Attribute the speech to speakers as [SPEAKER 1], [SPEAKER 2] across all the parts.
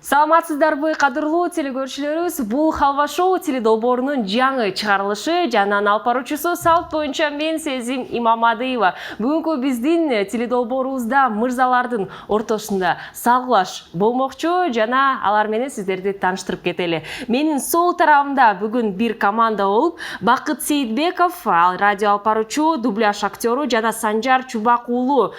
[SPEAKER 1] Саламатсыздарбы, кадырлуу телекөрүүчүлөрүбүз. Бул Халва шоу теледолбоорунун жаңы чыгарылышы. Жананын алып баруучусу салт боюнча мен Сезим Имамадыева. Бүгүнкү биздин теледолбоорубузда мырзалардын ортосунда салгылаш болмокчу жана алар менен сиздерди тааныштырып кетели. Менин сол тарабымда бүгүн бир команда болуп, Бакыт Сейитбеков, радио алып баруучу, дубляж актеру жана Санжар Чубак уулу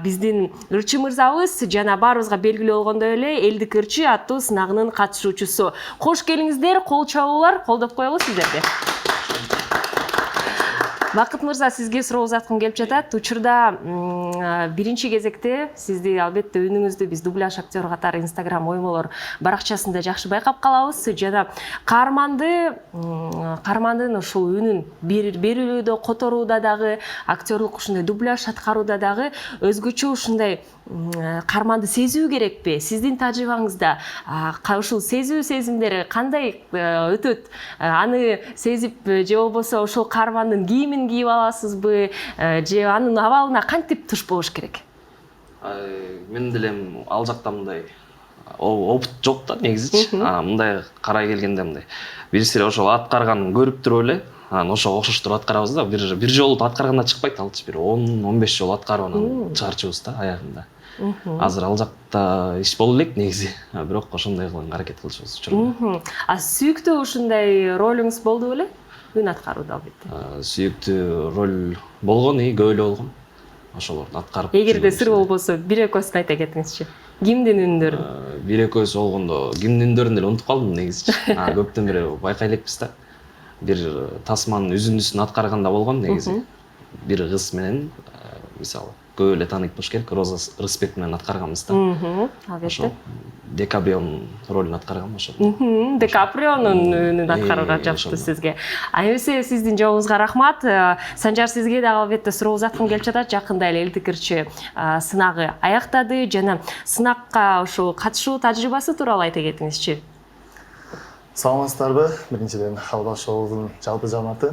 [SPEAKER 1] биздин ырчы мырзабыз жана баарыбызга белгилүү болгондой эле элдик ырчы аттуу сынагынын катышуучусу. Кош келиңиздер, кол чабуулар, колдоп коелу сиздерди. Бакыт мырза, сизге суроо узаткым келип жатат. Учурда биринчи кезекте сизди албетте үнүңүздү биз дубляж актеру катары Instagram оймолор баракчасында жакшы байкап калабыз. Жана каармандын ушул үнүн берүүдө, которууда дагы, актерлук ушундай дубляж аткарууда дагы өзгөчө ушундай каарманды сезүү керекпи? Сиздин тажрыйбаңызда ушул сезүү сезимдери кандай өтөт? Аны сезип же болбосо ошол каармандын кийимин кийип аласызбы? Же анын абалына кантип туш болуш керек?
[SPEAKER 2] Мен делем ал жакта мындай опыт жок да негизичи. Мындай карай келгенде мындай бирisi ошол аткарганын көрүп туруп эле, анан ошого окшош туруп аткарабыз да. Бир жолу аткарганда чыкпайт, алчы бир 10-15 жолу аткарып анан чыгарчубыз да аягында. Азыр ал жакта иш боло элек негизи, бирок ошондой кылган аракет кылышыбыз учурда.
[SPEAKER 1] Сүйүктүү ушундай ролуңуз болду беле? Үн аткарууда албетте.
[SPEAKER 2] Сүйүктүү роль болгон, көп эле болгон. Ошолорду аткарып.
[SPEAKER 1] Эгерде сыр болбосо, бир экөөсүн айта кетиңизчи. Кимдин үндөрүн?
[SPEAKER 2] Бир экөөсү болгондо кимдин үндөрүн деле унутуп калдым негизичи. Көптөн бери байкай элекпиз да. Бир тасманын үзүндүсүн аткарганда болгон негизи. Бир кыз менен, мисалы, көп эле тааныйт болуш керек, Роза Рыспек менен аткарганбыз да.
[SPEAKER 1] Албетте.
[SPEAKER 2] Декабрионун ролун аткаргам ошол.
[SPEAKER 1] Декаприонун үнүн аткарууга жаптı сизге. Эмесе сиздин жообуңузга рахмат. Санжар, сизге дагы албетте суроо узаткым келип жатат. Жакында эле элдик ырчы сынагы аяктады жана сынакка ошол катышуу тажрыйбасы тууралуу айта кетиңизчи.
[SPEAKER 3] Саламатсыздарбы? Биринчиден Халва шоунун жалпы жамааты.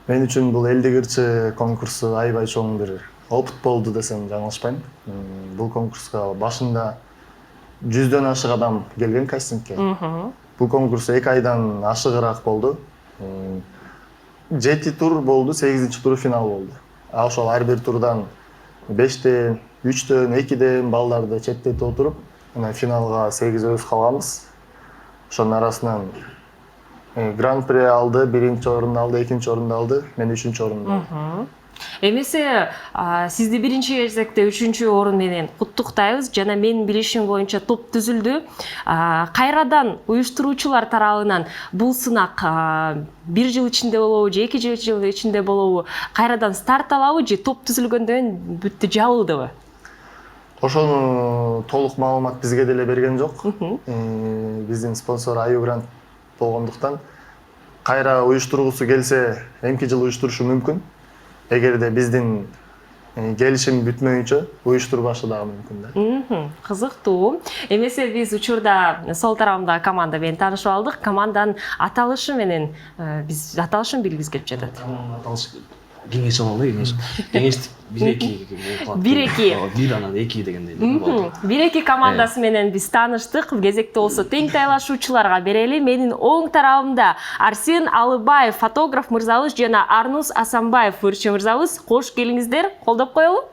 [SPEAKER 3] Мен үчүн бул элдик ырчы конкурсу аябай чоң бир опыт болду десем жаңылышпайм. Бул конкурска башында 100дөн ашык адам келген кастингке. Бул конкурс 2 айдан ашыгыраак болду. 7 тур болду, 8-туру финал болду. Ошол ар бир турдан 5тен, 3төн, 2ден балдарды четтетип отуруп, финалга 8 калганбыз. Ошонун арасынан гран-при алды, 1-орунду алды, 2-орунду алды, мен 3-орунду алдым.
[SPEAKER 1] Эмесе сизди биринчи кезекте 3-орун менен куттуктайбыз жана менин билишим боюнча топ түзүлдү. Кайрадан уюштуруучулар тарабынан бул сынак 1 жыл ичинде болобу же 2 жыл ичинде болобу? Кайрадан старт алабы же топ түзүлгөндөн бүттү жабылдыбы?
[SPEAKER 3] Ошону толук маалымат бизге деле берген жок. Биздин спонсор Аю Грант болгондуктан кайра уюштургусу келсе, эмки жыл уюштурушу мүмкүн. Эгерде биздин келишим бүтмөйүнчө уюштурбашы дагы мүмкүн да.
[SPEAKER 1] Кызыктуу. Эмесе биз учурда сол тарабында команда менен таанышып алдык. Команданын аталышы менен биз аталышын билгибиз келип жатат.
[SPEAKER 2] Кеңеш алалы, кеңеш 1-2 бир анан 2 дегендей.
[SPEAKER 1] 1-2 командасы менен биз тааныштык. Кезекте болсо тең тайлашуучуларга берели. Менин оң тарабымда Арсен Алыбаев, фотограф мырзабыз жана Арнус Асанбаев, ырчы мырзабыз. Кош келиңиздер, колдоп коелу.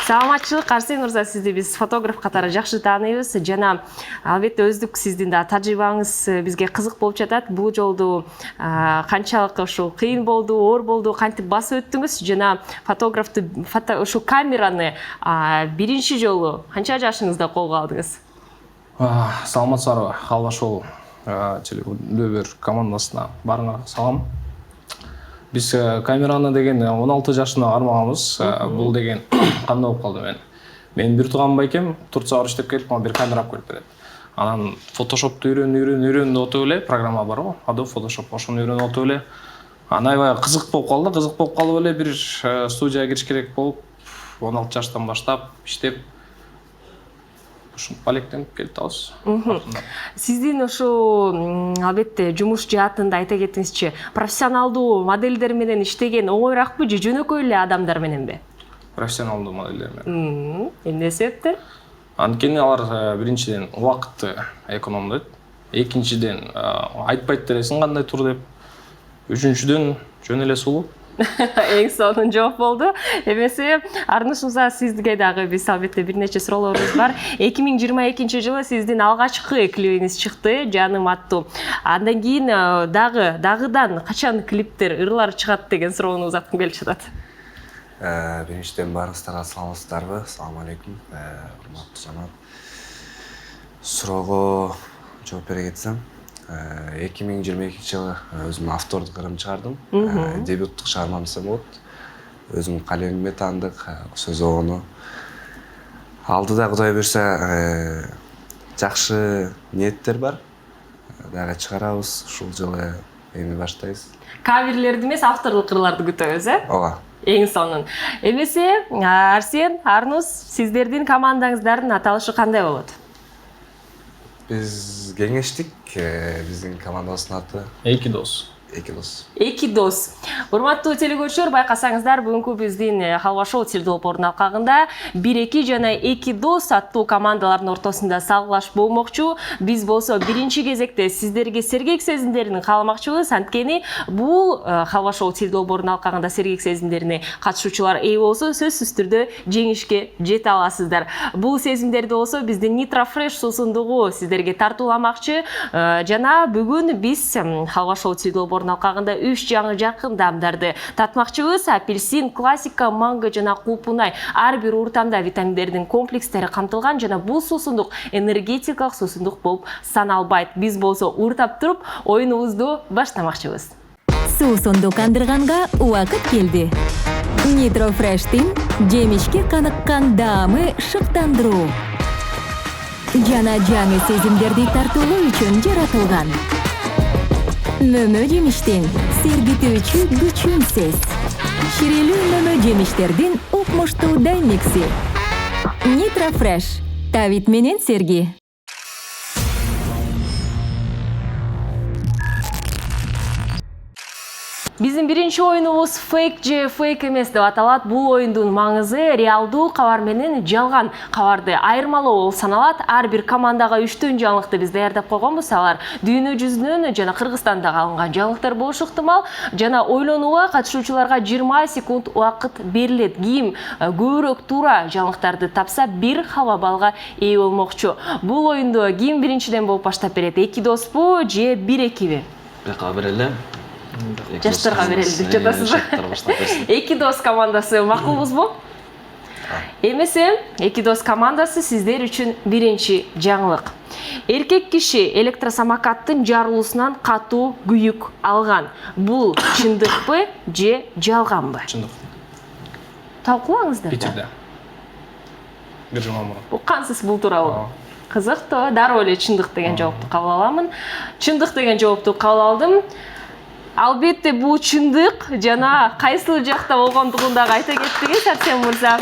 [SPEAKER 1] Саламатчылык, Арсен мырза, сизди биз фотограф катары жакшы тааныйбыз жана албетте өздүк сиздин да тажрыйбаңыз бизге кызык болуп жатат. Бул жолду канчалык ошол кыйын болду, оор болду, кантип басып өттүңүз жана фотографты ошол камераны биринчи жолу канча жашыңызда колго алдыңыз?
[SPEAKER 4] Саламатсыздарбы, Халва шоу теледобер командасына баарыңарга салам. Биз камераны деген 16 жашына кармаганбыз. Бул деген кандай болуп калды мен бир тууган байкем Турцияга иштеп келип, мага бир камера алып келип берет. Анан фотошопту үйрөн отуп эле, программа бар го, Adobe Photoshop, ошону үйрөнүп отуп эле. Аябай кызык болуп калып эле бир студияга кириш керек болуп, 16 жаштан баштап иштеп ушинтип алектенип келип атабыз.
[SPEAKER 1] Сиздин ошо албетте жумуш жаатында айта кетиңизчи, профессионалдуу модельдер менен иштеген оңойраакпы же жөнөкөй эле адамдар мененби?
[SPEAKER 4] Профессионалдуу модельдер менен.
[SPEAKER 1] Эмне себептен?
[SPEAKER 4] Анткени алар биринчиден убакытты экономдойт. Экинчиден айтпайт делесиң кандай тур деп. Үчүнчүдөн жөн эле сулуу.
[SPEAKER 1] Эң сонун жооп болду. Эмесе Арнуш мырза, сизге дагы биз албетте бир нече суроолорубуз бар. 2022-жылы сиздин алгачкы клибиңиз чыкты, Жаным аттуу. Андан кийин дагыдан качан клиптер, ырлар чыгат деген суроону узаткым келип жатат.
[SPEAKER 5] Биринчиден баарыңыздарга саламатсыздарбы? Assalamu алейкум. Урматтуу жамаат. Суроого жооп бере кетсем, 2022-жылы өзүм автордук ырым чыгардым. Дебюттук чыгармам десем болот. Өзүм калемиме таандык, сөз огону. Алдыда Кудай буйрса жакшы ниеттер бар. Дагы чыгарабыз, ушул жылы эми баштайбыз.
[SPEAKER 1] Каверлерди эмес, авторлук ырларды күтөбүз,
[SPEAKER 5] Ооба.
[SPEAKER 1] Эң сонун. Эмесе Арсен, Арнус, сиздердин командаңыздардын аталышы кандай болот?
[SPEAKER 5] Биз кеңештик, биздин командабыздын аты
[SPEAKER 4] Эки дос.
[SPEAKER 1] Эки дос. Урматтуу телекөрүүчүлөр, байкасаңыздар, бүгүнкү биздин Халва шоу теледолбоорунун алкагында 1-2 жана 2 дос аттуу командалардын ортосунда салгылаш болмокчу. Биз болсо биринчи кезекте сиздерге сергек сезимдерин кааламакчыбыз. Анткени бул Халва шоу теледолбоорунун алкагында сергек сезимдерине катышуучулар ээ болсо, сөзсүз түрдө жеңишке жете аласыздар. Бул сезимдерди болсо биздин Nitro Fresh суусундугу сиздерге тартууламакчы. Жана бүгүн биз Халва шоу теледолбоорунун алкагында 3 жаңы жакын даамдарды татмакчыбыз. Апельсин, классика, манго жана кулпунай ар бир уртамда витаминдердин комплекстери камтылган жана бул суусундук энергетикалык суусундук болуп саналбайт. Биз болсо уртап туруп оюнубузду баштамакчыбыз.
[SPEAKER 6] Суусундук андырганга убакыт келди. Nitro Fresh'тин жемишке каныккан даамы шыктандыруу жана жаңы сезимдерди тартуулоо үчүн жаратылган. Мөмө жемиштин сергитүүчү күчүнсүз. Ширелүү мөмө жемиштердин укмуштуу даймикси. Nitro Fresh. Тавит менен серги.
[SPEAKER 1] Биздин биринчи оюнубуз фейк же фейк эмес деп аталат. Бул оюндун маңызы реалдуу кабар менен жалган кабарды айырмалоо болуп саналат. Ар бир командага 3төн жаңылыкты биз даярдап койгонбуз. Алар дүйнө жүзүнөн жана Кыргызстандагы алынган жаңылыктар болушу ыктымал. Жана ойлонууга катышуучуларга 20 секунд убакыт берилет. Ким көбүрөөк туура жаңылыктарды тапса, бир халва балга ээ болмокчу. Бул оюнду ким биринчиден болуп баштап берет? Эки доспу же 1-2би?
[SPEAKER 2] Бияка берели.
[SPEAKER 1] Жаштарга берели деп жатасызбы? Эки дос командасы макулбузбу? Эмесе, эки дос командасы сиздер үчүн биринчи жаңылык. Эркек киши электросамокаттын жарылуусунан катуу күйүк алган. Бул чындыкпы же жалганбы?
[SPEAKER 4] Чындык.
[SPEAKER 1] Талкуулаңыздар.
[SPEAKER 4] Питерде. Бир жума мурун.
[SPEAKER 1] Уккансыз бул тууралуу. Кызыктуу. Дароо эле чындык деген жоопту кабыл аламын. Чындык деген жоопту кабыл алдым. Албетте бул чындык жана кайсыл жакта болгондугун дагы айта кеттиңиз, Арсен мырза.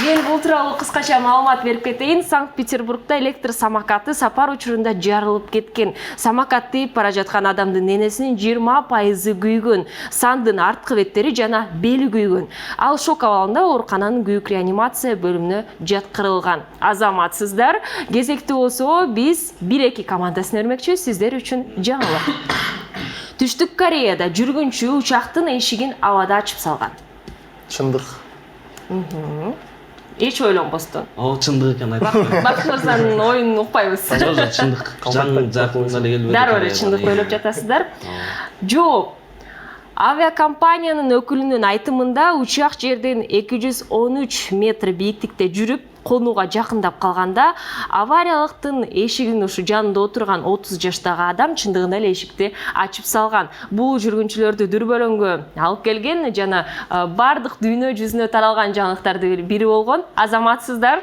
[SPEAKER 1] Мен бул тууралуу кыскача маалымат берип кетейин. Санкт-Петербургда электр самокаты сапар учурунда жарылып кеткен. Самокат тийип бара жаткан адамдын денесинин 20% күйгөн, сандын арткы беттери жана бели күйгөн. Ал шок абалында оорукананын күйүк реанимация бөлүмүнө жаткырылган. Азаматсыздар, кезекти болсо биз 1-2 командасын өрмөкчүбүз. Сиздер үчүн жаңылык. Түштүк Кореяда жүргүнчү учактын эшигин абада ачып салган.
[SPEAKER 3] Чындык.
[SPEAKER 1] Эч ойлонбостон.
[SPEAKER 2] Чындык экен айтып.
[SPEAKER 1] Бакыт мырзанын оюнун укпайбыз.
[SPEAKER 2] Жок, чындык. Жакында эле келбеди.
[SPEAKER 1] Дароо эле чындык ойлоп жатасыздар. Жооп. Авиакомпаниянын өкүлүнүн айтымында учак жерден 213 метр бийиктикте жүрүп, конууга жакындап калганда авариялыктын эшигинин ушу жанында отурган 30 жаштагы адам чындыгында эле эшикти ачып салган. Бул жүргүнчүлөрдү дүрбөлөңгө алып келген жана бардык дүйнө жүзүнө таралган жаңылыктардын бири болгон. Азаматсыздар.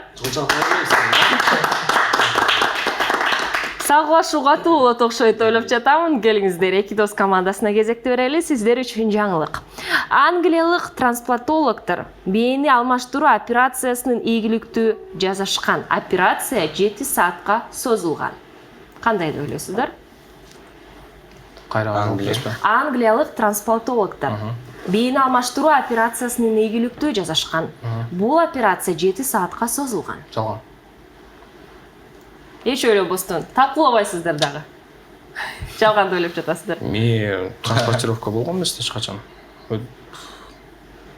[SPEAKER 1] Салгылашуу катуу болот окшойт ойлоп жатамын. Келиңиздер, эки дос командасына кезекти берели. Сиздер үчүн жаңылык. Англиялык трансплантологдор бээни алмаштыруу операциясынын ийгиликтүү жазышкан. Операция 7 саатка созулган. Кандай деп ойлойсуздар?
[SPEAKER 4] Кайра
[SPEAKER 1] Англиялык трансплантологдор бээни алмаштыруу операциясынын ийгиликтүү жазышкан. Бул операция 7 саатка созулган.
[SPEAKER 4] Жалган.
[SPEAKER 1] эч ойлобостон талкуулабайсыздар дагы. Жалганды ойлоп жатасыздар.
[SPEAKER 4] Мен транспортировка болгон эмес эч качан.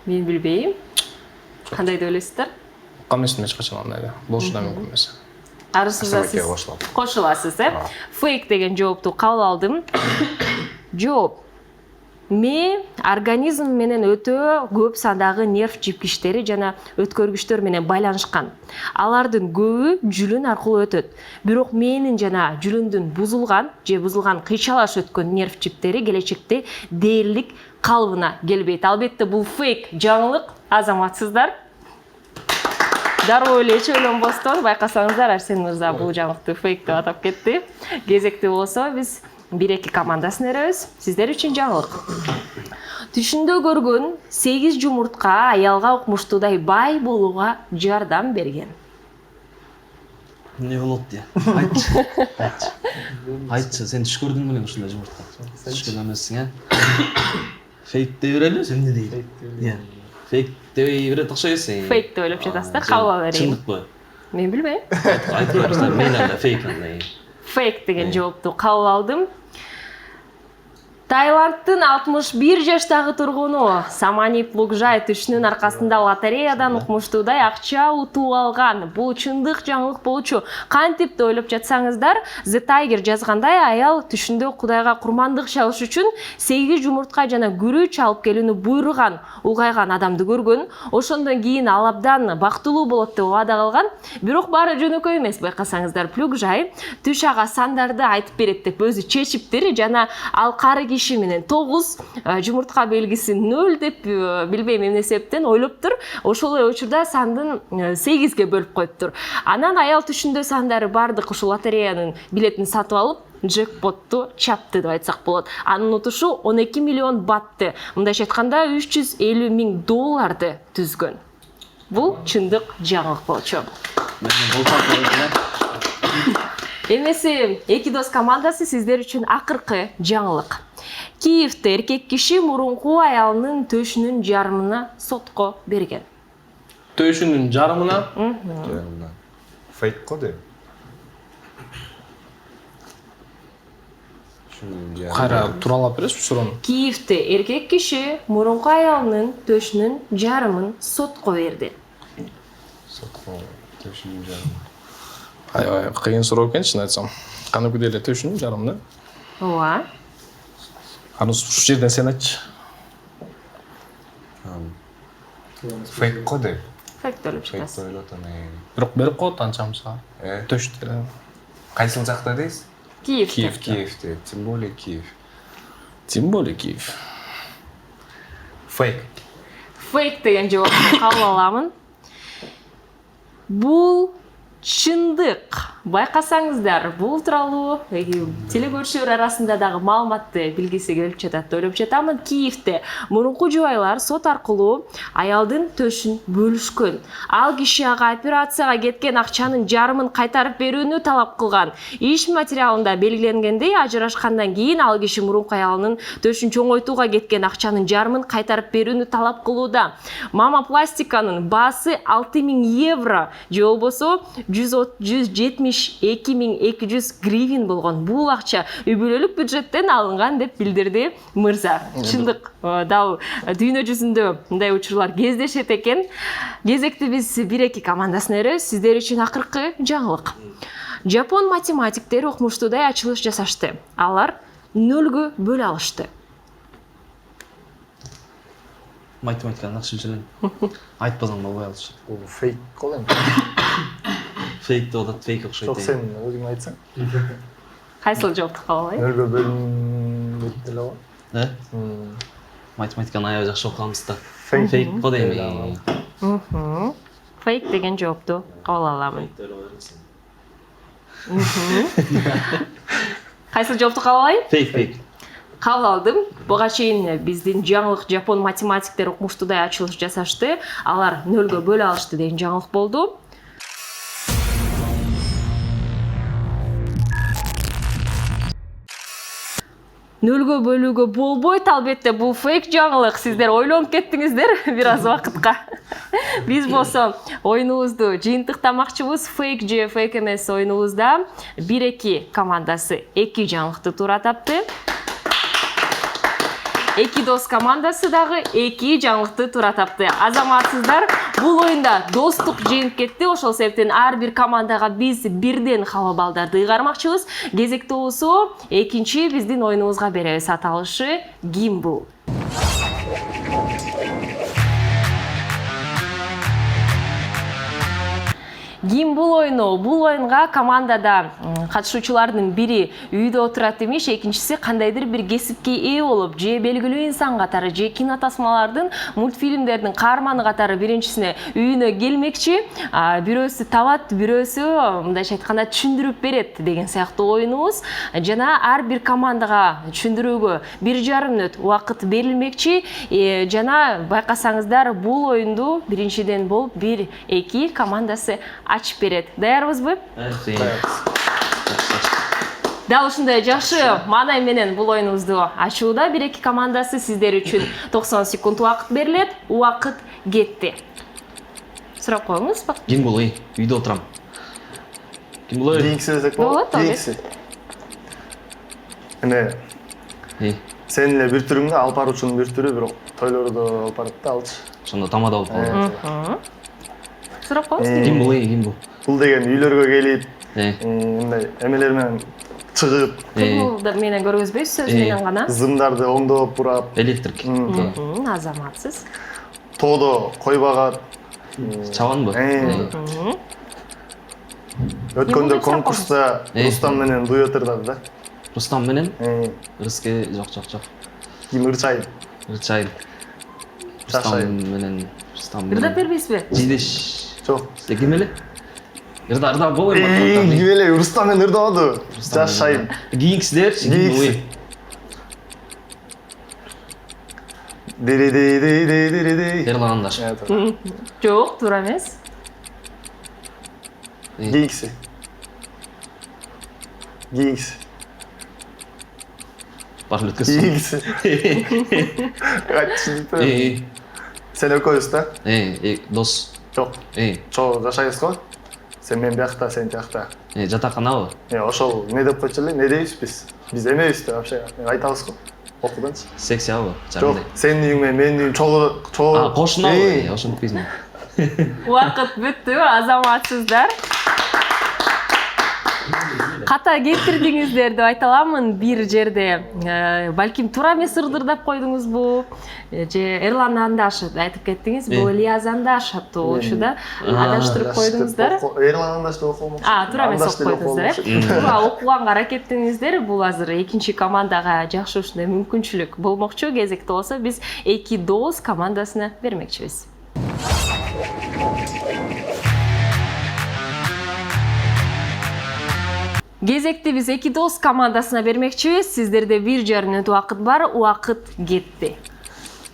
[SPEAKER 1] Мен билбейм. Кандай деп ойлойсуздар?
[SPEAKER 4] Каместим эч качан андайда. Болушу да мүмкүн эмес.
[SPEAKER 1] Арысызда
[SPEAKER 5] Асамекеге
[SPEAKER 1] сиз
[SPEAKER 5] кошулам.
[SPEAKER 1] кошуласыз, Фейк деген жоопту кабыл алдым. Жооп. Ме организм менен өтө көп сандагы нерв жипкичтери жана өткөргүчтөр менен байланышкан. Алардын көбү жүлүн аркылуу өтөт. Бирок мээнин жана жүлүндүн бузулган кыйчалаш өткөн нерв жиптери келечекте дээрлик калыбына келбейт. Албетте бул фейк жаңылык, азаматсыздар. Дароо эле эч ойлонбостон байкасаңыздар, Арсен мырза бул жаңылыкты фейк деп атап кетти. Кезекти болсо биз 1-2 командасын эребиз. Сиздер үчүн жаңылык. Түшүндө көргөн 8 жумуртка аялга укмуштуудай бай болууга жардам берген.
[SPEAKER 2] Не болот дия? Айтчы, сен түш көрдүң белең ушундай жумуртка? Түш көргөн эмессиң, Фейк деп берели, сен эмне дейт? Фейк деп берет окшойсуң.
[SPEAKER 1] Фейк деп ойлоп жатасыздар, кабыл ала берейин.
[SPEAKER 2] Чындыкпы?
[SPEAKER 1] Мен билбейм.
[SPEAKER 2] Айтып берсем, мен анда фейк андай.
[SPEAKER 1] Фейк деген жоопту кабыл алдым. Таиландтын 61 жаштагы тургуну Саманip Лукжай түшүнүн аркасында лотереядан укмуштуудай акча утуп алган. Бул чындык жаңылык болчу. Кантип деп ойлоп жатсаңыздар, The Tiger жазгандай аял түшүндө Кудайга курмандык чалыш үчүн 8 жумуртка жана күрүч алып келүүнү буйруган улгайган адамды көргөн. Ошондон кийин ал абдан бактылуу болот деп убада кылган. Бирок баары жөнөкөй эмес, байкасаңыздар. Лукжай түш ага сандарды айтып берет деп өзү чечиптир жана ал кары киши менен 9 жумуртка белгисин 0 деп билбейм эмне себептен ойлоптур. Ошол эле учурда сандын 8ге бөлүп коюптур. Анан аял түшүндө сандары бардык ушул лотереянын билетин сатып алып, джекпотту чапты деп айтсак болот. Анын утушу 12 миллион батты. Мындайча айтканда $350 000 түзгөн. Бул чындык жаңылык болчу. Эмеси эки дос командасы сиздер үчүн акыркы жаңылык. Киевте эркек киши мурунку аялынын төшүнүн жарымына сотко берген.
[SPEAKER 4] Төшүнүн жарымына?
[SPEAKER 5] Фейк го деп.
[SPEAKER 4] Кайра туралап бересизби суроону?
[SPEAKER 1] Киевте эркек киши мурунку аялынын төшүнүн жарымын сотко берди.
[SPEAKER 5] Сотко төшүнүн жарымы.
[SPEAKER 4] Аябай кыйын суроо экен, чын айтсам. Каныкүдө эле төшүнүн жарымына.
[SPEAKER 1] Ооба.
[SPEAKER 4] Аны ушул жерден сен айтчы.
[SPEAKER 5] Фейк го деп.
[SPEAKER 1] Фейк деп ойлоп
[SPEAKER 5] Фейк
[SPEAKER 1] жатасыз.
[SPEAKER 5] ойлот аны.
[SPEAKER 4] Бирок берип коет анчамызга. Төштү.
[SPEAKER 5] Кайсыл жакта дейсиз?
[SPEAKER 1] Киевте.
[SPEAKER 5] Киевте, тем более Киев.
[SPEAKER 4] Тем более Киев.
[SPEAKER 5] Фейк.
[SPEAKER 1] Фейк деген жоопту кабыл аламын. Бул чындык. Байкасаңыздар, бул тууралуу телекөрүүчүлөр арасында дагы маалыматты билгиси келип жатат деп ойлоп жатамын. Киевте мурунку жубайлар сот аркылуу аялдын төшүн бөлүшкөн. Ал киши ага операцияга кеткен акчанын жарымын кайтарып берүүнү талап кылган. Иш материалында белгиленгендей, ажырашкандан кийин ал киши мурунку аялынын төшүн чоңойтууга кеткен акчанын жарымын кайтарып берүүнү талап кылууда. Мама пластиканын баасы 6000 евро же болбосо 172.200 гривен болгон. Бул акча үй бүлөлүк бюджеттен алынган деп билдирди мырза. Чындык, дал дүйнө жүзүндө мындай учурлар кездешет экен. Кезекти биз 1-2 командасын эребиз. Сиздер үчүн акыркы жаңылык. Жапон математиктери укмуштуудай ачылыш жасашты. Алар 0-гө бөлө алышты.
[SPEAKER 2] Математиканы акча үчүн айтпасаң болбой алчу.
[SPEAKER 3] Бул фейк го эми.
[SPEAKER 2] Фейк деп атат, фейк окшойт.
[SPEAKER 3] Жок, сен өзүң айтсаң.
[SPEAKER 1] Кайсыл жоопту кабыл алайын?
[SPEAKER 3] 0-гө бөлүнбөйт деле го.
[SPEAKER 2] Математиканы аябай жакшы окуганбыз да.
[SPEAKER 3] Фейк
[SPEAKER 2] го дейм.
[SPEAKER 1] Фейк деген жоопту кабыл аламын. Кайсыл жоопту кабыл алайын?
[SPEAKER 2] Фейк.
[SPEAKER 1] Кабыл алдым. Буга чейин биздин жаңылык жапон математиктери укмуштуудай ачылыш жасашты. Алар 0-гө бөлө алышты деген жаңылык болду. нөлгө бөлүүгө болбойт. Албетте бул фейк жаңылык. Сиздер ойлонуп кеттиңиздер бир аз убакытка. Биз болсо оюнубузду жыйынтыктамакчыбыз. Фейк же фейк эмес оюнубузда 1-2 командасы 2 жаңылыкты туура тапты. Эки дос командасы дагы 2 жаңылыкты туура тапты. Азаматсыздар, бул оюнда достук жеңип кетти. Ошол себептен ар бир командага биз бирден хаба балдарды ыйгармакчыбыз. Кезекте болсо экинчи биздин оюнубузга беребиз. Аталышы Gimbal. Gimbal оюну. Бул оюнга командада катышуучулардын бири үйдө отурат демеш, экинчиси кандайдыр бир кесипке ээ болуп, же белгилүү инсан катары, же кинотасмалардын, мультфильмдердин каарманы катары биринчисине үйүнө келмекчи. Бирөөсү табат, бирөөсү мындайча айтканда түшүндүрүп берет деген сыяктуу оюнубуз. Жана ар бир командага түшүндүрүүгө 1,5 мүнөт убакыт берилмекчи. Жана байкасаңыздар, бул оюнду биринчиден болуп 1-2 командасы ачып берет. Даярбызбы? Дал ушундай жакшы маанай менен бул оюнубузду ачууда 1-2 командасы сиздер үчүн 90 секунд убакыт берилет. Убакыт кетти. Сурап коюңуз.
[SPEAKER 2] Gimbal, үйдө отурам. Gimbal.
[SPEAKER 3] Кийинкиси десек болот. Кийинкиси. Эне сен эле бир түрүңгө алып баруучунун бир түрү, бирок тойлордо алып барат да алчы.
[SPEAKER 2] Ошондо тамада болуп калды.
[SPEAKER 1] Сурап коюңуз.
[SPEAKER 2] Gimbal.
[SPEAKER 3] Бул деген үйлөргө келип, мындай эмелер менен чыгып,
[SPEAKER 1] Кыймылды менен көргөзбөйсүз, сөз менен гана.
[SPEAKER 3] зымдарды оңдоп бурап,
[SPEAKER 2] Электрик.
[SPEAKER 1] Азаматсыз.
[SPEAKER 3] тоодо кой багат.
[SPEAKER 2] Чабанбы?
[SPEAKER 3] Өткөндө конкурста Рустам менен дуэт ырдады да.
[SPEAKER 2] Рустам менен? Рыске жок.
[SPEAKER 3] Ким Ырчайын.
[SPEAKER 2] Рычайын. Рустам менен.
[SPEAKER 1] Ырдап бербейсизби?
[SPEAKER 2] Жидеш.
[SPEAKER 3] Жок.
[SPEAKER 2] Ким эле? Ырда болбойм.
[SPEAKER 3] Ким эле Рустам менен ырдабады. Жашайын.
[SPEAKER 2] Кийинкисидер,
[SPEAKER 3] Кийинкиси. Дей.
[SPEAKER 2] Эрлан Андаш.
[SPEAKER 1] Жок, туура эмес.
[SPEAKER 3] Кийинкиси.
[SPEAKER 2] Бар өткөз.
[SPEAKER 3] Кийинкиси. Качты. Сен экөөбүз да?
[SPEAKER 2] Дос.
[SPEAKER 3] Жок. Чоо жашайбыз го. Сен мен биякта, сен тиякта.
[SPEAKER 2] Жатаканабы?
[SPEAKER 3] Ошол не деп койчу эле? Не дейбиз биз? Биз эмебиз да вообще. Айтабыз го. Окуданчы.
[SPEAKER 2] Секси абы?
[SPEAKER 3] Жок, сенин үйүң менен менин үйүм чоо.
[SPEAKER 2] Кошунабы? Ошентип бизми?
[SPEAKER 1] Убакыт бүттү, азаматсыздар. Ката кетирдиңиздер деп айта аламын. Бир жерде балким туура эмес ырдырдап койдуңузбу? Же Эрлан Андашев айтып кеттиңиз, бул Ильяз Андаш аттуу да. Адаштырып койдуңуздар.
[SPEAKER 3] Эрлан Андаш деп окумокчу.
[SPEAKER 1] Туура эмес окуп койдуңуздар. Туура окуганга аракеттениңиздер. Бул азыр экинчи командага жакшы ушундай мүмкүнчүлүк болмокчу. Кезекте болсо биз 2 дос командасына бермекчибиз. Кезекте биз 2 дос командасына бермекчибиз. Сиздерде 1,5 мүнөт убакыт бар. Убакыт кетти.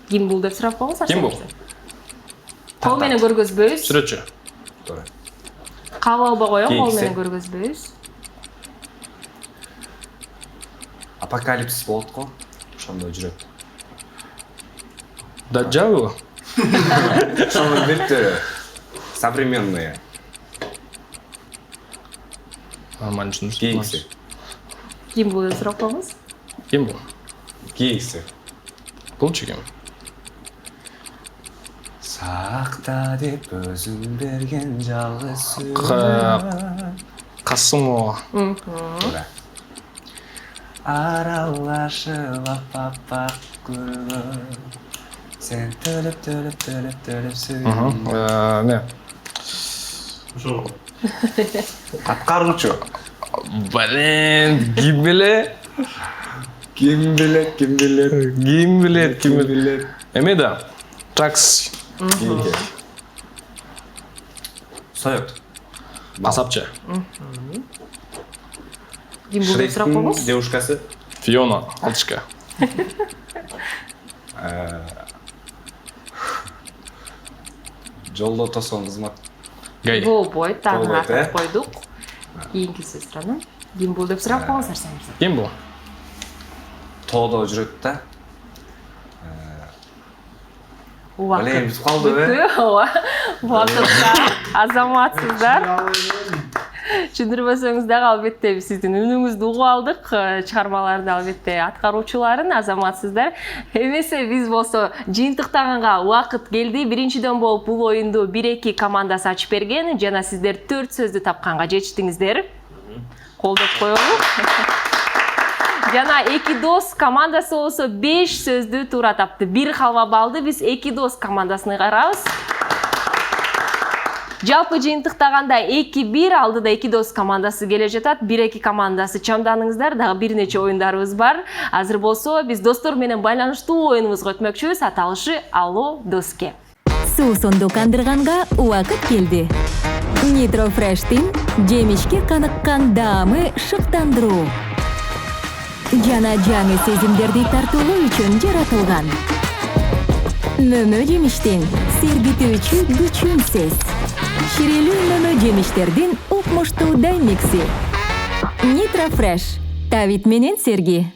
[SPEAKER 1] Gimbal деп сурап коюңуз.
[SPEAKER 4] Gimbal.
[SPEAKER 1] Кол менен көргөзбөйбүз.
[SPEAKER 4] Сүрөтчү.
[SPEAKER 5] Туура.
[SPEAKER 1] Кабыл албай коём, кол менен көргөзбөйбүз.
[SPEAKER 5] Апокалипсис болот го. Ошондой жүрөт.
[SPEAKER 4] Даджавы?
[SPEAKER 5] Ошонун бир түрү. Современные.
[SPEAKER 4] Нормально түшүндүрсүз.
[SPEAKER 5] Кийинкиси.
[SPEAKER 1] Gimbal деп сурап коюңуз.
[SPEAKER 4] Gimbal.
[SPEAKER 5] Кийинкиси.
[SPEAKER 4] Булчу ким?
[SPEAKER 5] Сакта деп өзүң берген жалгыз сүз.
[SPEAKER 4] Касымова.
[SPEAKER 5] Туура. Аралашып аппак көргөн. Сен төлөп сүйгөн.
[SPEAKER 4] Не?
[SPEAKER 5] Аткаруучу.
[SPEAKER 4] Блин, ким билет?
[SPEAKER 5] Ким билет?
[SPEAKER 4] Эме да? Такс.
[SPEAKER 5] Соёт.
[SPEAKER 4] Асапчы.
[SPEAKER 1] Gimbal деп сурап коюңуз.
[SPEAKER 5] Девушкасы.
[SPEAKER 4] Фиона, алтышка.
[SPEAKER 5] Жолдо тосон кызмат.
[SPEAKER 4] Гай.
[SPEAKER 1] Болбойт, тагы
[SPEAKER 5] Болбойт,
[SPEAKER 1] атап койдук. Кийинкиси сурана. Gimbal деп сурап коюңуздар сен.
[SPEAKER 4] Gimbal.
[SPEAKER 5] тоодо жүрөт да.
[SPEAKER 1] Убакыт
[SPEAKER 5] Эле бүтүп калды
[SPEAKER 1] бүттү. Ооба. Убакытта азаматсыздар. Түшүндүрбөсөңүз дагы албетте биз сиздин үнүңүздү угуп алдык. Чыгармаларды албетте аткаруучуларын азаматсыздар. Эмесе биз болсо жыйынтыктаганга убакыт келди. Биринчиден болуп бул оюнду 1-2 командасы ачып берген жана сиздер 4 сөздү тапканга жетиштиңиздер. Колдоп коелу. Жана эки дос командасы болсо 5 сөздү туура тапты. 1 халва балды биз эки дос командасына кайрабыз. Жалпы жыйынтыктаганда 2-1 алдыда эки дос командасы келе жатат. 1-2 командасы чамданыңыздар, дагы бир нече оюндарыбыз бар. Азыр болсо биз достор менен байланыштуу оюнубузга өтмөкчүбүз. Аталышы Алло доске.
[SPEAKER 6] Суу сонду кандырганга убакыт келди. Nitro Fresh'тин жемишке каныккан даамы шыктандыруу. Жана жаңы сезимдерди тартуулоо үчүн жаратылган. Мөмө жемиштин сергитүүчү күчүнсүз. Ширелүү мөмө жемиштердин укмуштуу даймикси. Nitro Fresh. Тавит менен Серги.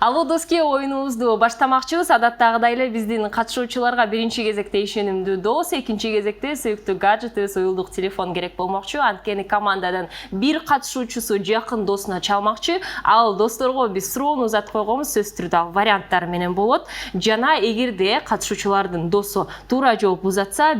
[SPEAKER 1] Алло доске оюнубузду баштамакчыбыз. Адаттагыдай эле биздин катышуучуларга биринчи кезекте ишенимдүү дос, экинчи кезекте сөйүктүү гаджеты, союлдук телефон керек болмокчу. Анткени командадан бир катышуучусу жакын досуна чалмакчы. Ал досторго биз суроону узатып койгонбуз, сөзсүз түрдө варианттар менен болот. Жана эгерде катышуучулардын досу туура жооп узатса,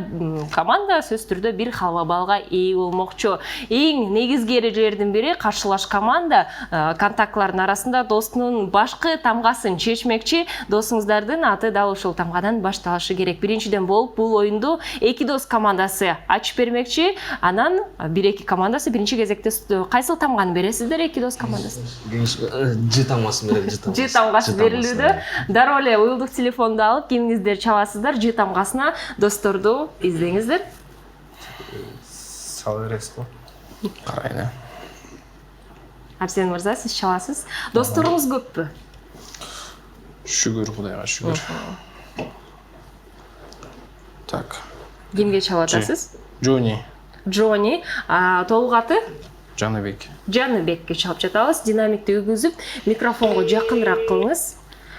[SPEAKER 1] команда сөзсүз түрдө бир халва балга ээ болмокчу. Эң негизги эрежелердин бири каршылаш команда контактлардын арасында достунун башкы тамгасын чечмекчи. Досуңуздардын аты дал ушул тамгадан башталышы керек. Биринчиден болуп бул оюнду эки дос командасы ачып бермекчи. Анан 1-2 командасы биринчи кезекте кайсыл тамганы бересиздер эки дос командасы?
[SPEAKER 2] Ж тамгасын берем,
[SPEAKER 1] Ж тамгасы берилүүдө. Дароо эле уюлдук телефонду алып кимиңиздер чаласыздар, Ж тамгасына досторду издеңиздер.
[SPEAKER 3] Сала бересиз го?
[SPEAKER 4] Карайын.
[SPEAKER 1] Арсен мырза, сиз чаласыз. Досторуңуз көппү?
[SPEAKER 4] Шүгүр, Кудайга шүгүр. Так.
[SPEAKER 1] Кимге чалатасыз?
[SPEAKER 4] Джони.
[SPEAKER 1] Джони. Толук аты?
[SPEAKER 4] Жаныбек.
[SPEAKER 1] Жаныбекке чалып жатабыз. Динамикти өгүзүп, микрофонго жакыныраак кылыңыз.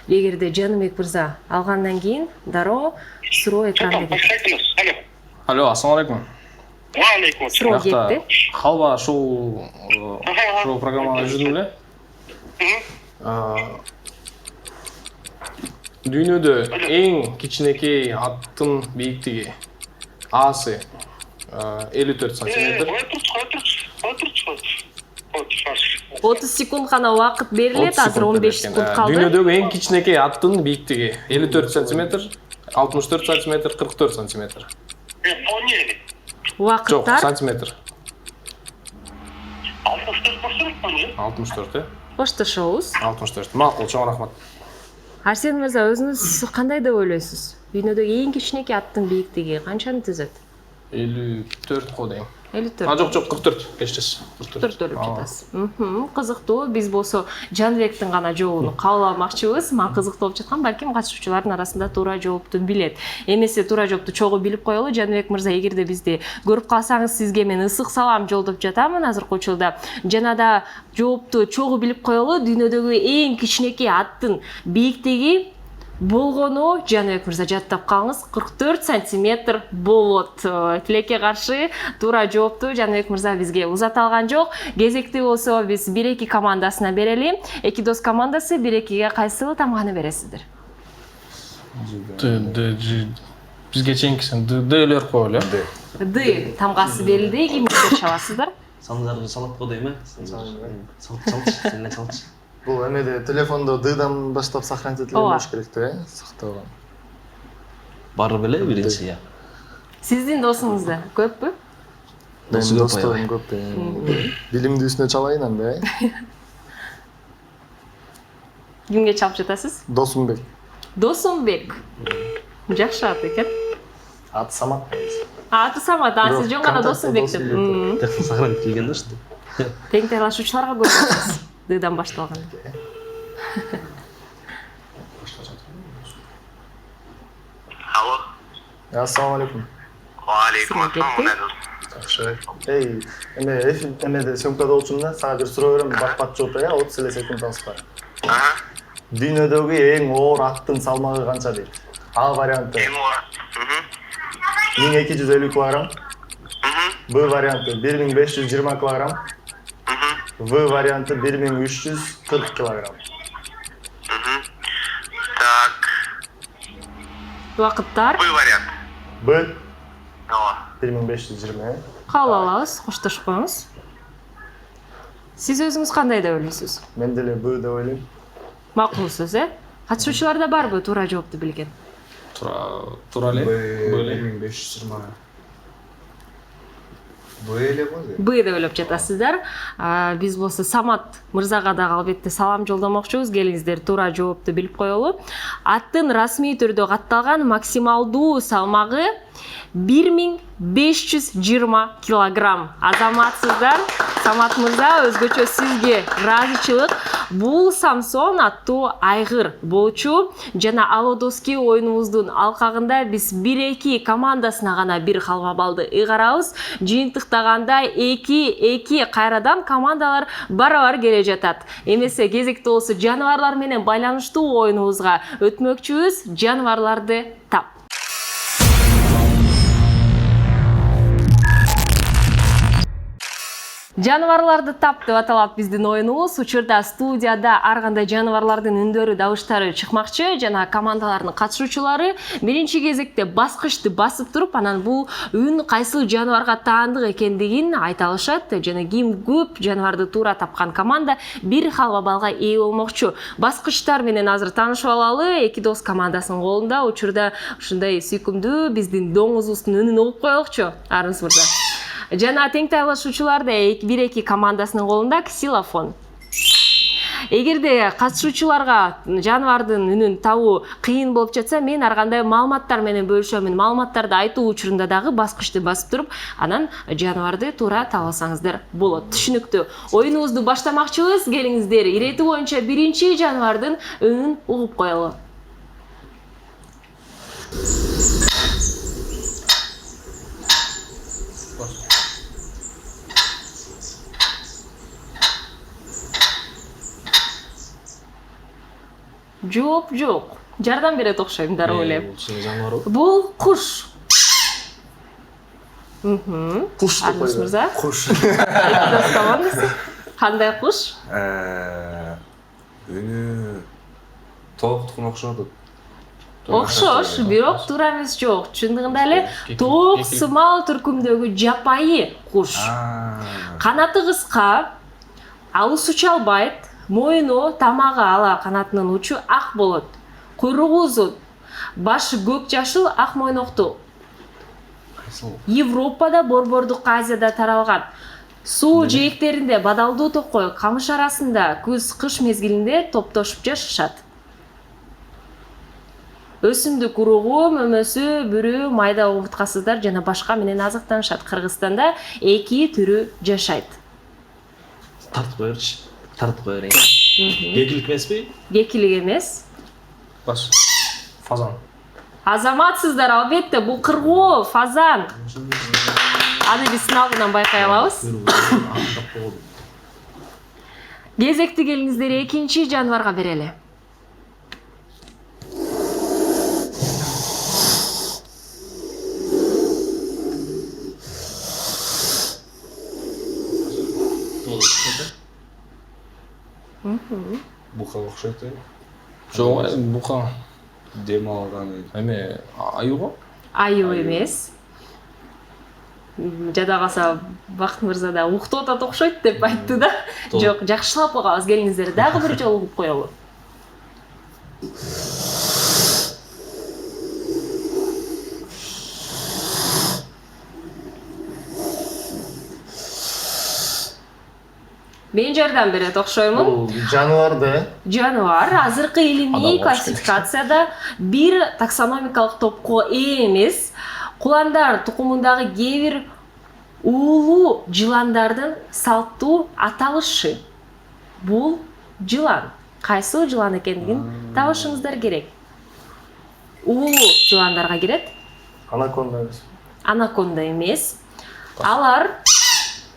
[SPEAKER 1] Эгерде Жаныбек мырза алгандан кийин дароо суроо экранда кетет.
[SPEAKER 4] Алло, ассалам алейкум.
[SPEAKER 7] Алейкум.
[SPEAKER 1] Суроо кетти.
[SPEAKER 4] Халва шоу программага жүрдүм эле. Дүйнөдө эң кичинекей аттын бийиктиги Асы 54 сантиметр.
[SPEAKER 1] 30 секунд гана убакыт берилет, азыр 15 секунд калды.
[SPEAKER 4] Дүйнөдөгү эң кичинекей аттын бийиктиги 54 сантиметр, 64 сантиметр, 44 сантиметр. Жок,
[SPEAKER 1] Убакыттар
[SPEAKER 4] сантиметр. 64,
[SPEAKER 1] коштошобуз.
[SPEAKER 4] 64. Макул, чоң рахмат.
[SPEAKER 1] Арсен мырза, өзүңүз кандай деп ойлойсуз? Дүйнөдөгү эң кичинекей аттын бийиктиги канчаны түзөт?
[SPEAKER 4] 54 го дейм.
[SPEAKER 1] 54.
[SPEAKER 4] Жок, 44. Кечтес.
[SPEAKER 1] 44 өлүп жатасыз. Кызыктуу. Биз болсо Жаныбектин гана жообун кабыл алмакчыбыз. Мага кызыктуу болуп жаткан, балким катышуучулардын арасында туура жоопту билет. Эмесе туура жоопту чогуу билип коелу. Жаныбек мырза, эгерде бизди көрүп калсаңыз, сизге мен ысык салам жолдоп жатамын азыркы учурда. Жана да жоопту чогуу билип коелу. Дүйнөдөгү эң кичинекей аттын бийиктиги болгону Жаныбек мырза жаттап калыңыз, 44 сантиметр болот. Тилекке каршы туура жоопту Жаныбек мырза бизге узата алган жок. Кезекти болсо биз 1-2 командасына берели. Эки дос командасы 1-2ге кайсыл тамганы бересиздер?
[SPEAKER 4] Бизге чейинкисин Д'лер коелу.
[SPEAKER 1] Д тамгасы берилди. Кимге чаласыздар?
[SPEAKER 2] Сандарды салат го дейм, салчы, сен салчы.
[SPEAKER 3] Бул эмеде телефондо Д'дан баштап сохранить этилген керек да, сакталган.
[SPEAKER 2] Бар беле биринчи я.
[SPEAKER 1] Сиздин досуңузда көппү?
[SPEAKER 3] Менин досторум көп. Билимдүүсүнө чалайын анда.
[SPEAKER 1] Кимге чалып жатасыз?
[SPEAKER 3] Досумбек.
[SPEAKER 1] Досумбек. Жакшы ат экен.
[SPEAKER 3] Аты Самат.
[SPEAKER 1] Аты Самат, сиз жөн гана Досумбек деп.
[SPEAKER 2] Так сохранить келген да что?
[SPEAKER 1] Тең талашуучуларга көрсөтөсүз. Дыдан башталган.
[SPEAKER 7] Алло.
[SPEAKER 3] Ассалам алейкум.
[SPEAKER 7] Алейкум ассалам.
[SPEAKER 3] Эй, эмеде съемкада болчумун да, сага бир суроо берем, бак жооп бер, 30 эле секунд алышпай. Дүйнөдөгү эң оор аттын салмагы канча дейт? А варианты 1250 килограмм. Б варианты 1520 килограмм. В варианты 1340 килограмм.
[SPEAKER 7] Так,
[SPEAKER 1] Убакыттар
[SPEAKER 7] Б вариант.
[SPEAKER 3] Б
[SPEAKER 7] Ооба.
[SPEAKER 3] 1520.
[SPEAKER 1] кабыл алабыз, коштошуп коюңуз. Сиз өзүңүз кандай деп ойлойсуз?
[SPEAKER 3] Мен деле Б деп ойлойм.
[SPEAKER 1] Макул сөз, Катышуучуларда барбы туура жоопту билген?
[SPEAKER 4] Туура эле.
[SPEAKER 5] 1520. Б эле го дейм.
[SPEAKER 1] Б деп ойлоп жатасыздар. Биз болсо Самат мырзага дагы албетте салам жолдомокчубуз. Келиңиздер, туура жоопту билип коелу. Аттын расмий түрдө катталган максималдуу салмагы 1520 килограмм. Азаматсыздар, Самат мырза, өзгөчө сизге ыраазычылык. Бул Самсон аттуу айгыр болчу жана Алодоски оюнубуздун алкагында биз 1-2 командасына гана бир халва балды ыйгарабыз. Жыйынтыктаганда 2-2 кайрадан командалар барабар келе жатат. Эмесе кезекте болсо жаныбарлар менен байланыштуу оюнубузга өтмөкчүбүз. Жаныбарларды тап. Жаныбарларды тап деп аталат биздин оюнубуз. Учурда студияда ар кандай жаныбарлардын үндөрү, дабыштары чыкмакчы жана командалардын катышуучулары биринчи кезекте баскычты басып туруп, анан бул үн кайсыл жаныбарга таандык экендигин айта алышат жана ким көп жаныбарды туура тапкан команда бир халва балга ээ болмокчу. Баскычтар менен азыр таанышып алалы. Эки дос командасынын колунда учурда ушундай сүйкүмдүү биздин доңузубуздун үнүн угуп коелучу. Арыз мырза. Жана тең тайлашуучуларда 1-2 командасынын колунда ксилофон. Эгерде катышуучуларга жаныбардын үнүн табуу кыйын болуп жатса, мен ар кандай маалыматтар менен бөлүшөмүн. Маалыматтарды айтуу учурунда дагы баскычты басып туруп, анан жаныбарды туура табасаңыздар болот. Түшүнүктүү. Оюнубузду баштамакчыбыз. Келиңиздер, ирети боюнча биринчи жаныбардын үнүн угуп коелу. Жок. Жардам берет окшойм, дароо эле.
[SPEAKER 2] Бул жаныбар.
[SPEAKER 1] Бул куш.
[SPEAKER 3] Куш деп
[SPEAKER 1] Арнус мырза.
[SPEAKER 3] Куш.
[SPEAKER 1] Кандай куш?
[SPEAKER 5] Үнү тоок тукуна окшоду.
[SPEAKER 1] Окшош, бирок туура эмес жок. Чындыгында эле тоок сымал түркүмдөгү жапайы куш. Канаты кыска, алыс уча албайт. Моюну, тамагы ала канатынын учу ак болот. Куйругу узун. Башы көк жашыл, ак мойноктуу. Европада, Борбордук Азияда таралган. Суу жээктеринде, бадалдуу токой, камыш арасында күз-кыш мезгилинде топтошуп жашашат. Өсүмдүк уругу, мөмөсү, бүрү, майда умурткасыздар жана башка менен азыктанышат. Кыргызстанда 2 түрү жашайт.
[SPEAKER 2] Тартып коерчи. Тартып коерейин. Кекилик эмеспи?
[SPEAKER 1] Кекилик эмес.
[SPEAKER 4] Баш. Фазан.
[SPEAKER 1] Азаматсыздар, албетте, бул кыргоо, фазан. Аны биз сыналгынан байкай алабыз. Кезекти келиңиздер, экинчи жаныбарга берели.
[SPEAKER 5] Бука окшойт э.
[SPEAKER 4] Жок, бука.
[SPEAKER 5] Дем алган.
[SPEAKER 4] Эме аю го?
[SPEAKER 1] Аю эмес. Жада калса Бакыт мырза да уктап атат окшойт деп айтты да. Жок, жакшылап койгабыз. Келиңиздер, дагы бир жолу угуп коелу. Мен жардам берет окшоймун.
[SPEAKER 3] Бул жаныбарды,
[SPEAKER 1] Жаныбар азыркы илимий классификацияда бир таксономикалык топко ээ эмес. Куландар тукумундагы кээ бир уулуу жыландардын салттуу аталышы. Бул жылан. Кайсы жылан экендигин табышыңыздар керек. Уулуу жыландарга кирет.
[SPEAKER 3] анаконда эмес.
[SPEAKER 1] Анаконда эмес. Алар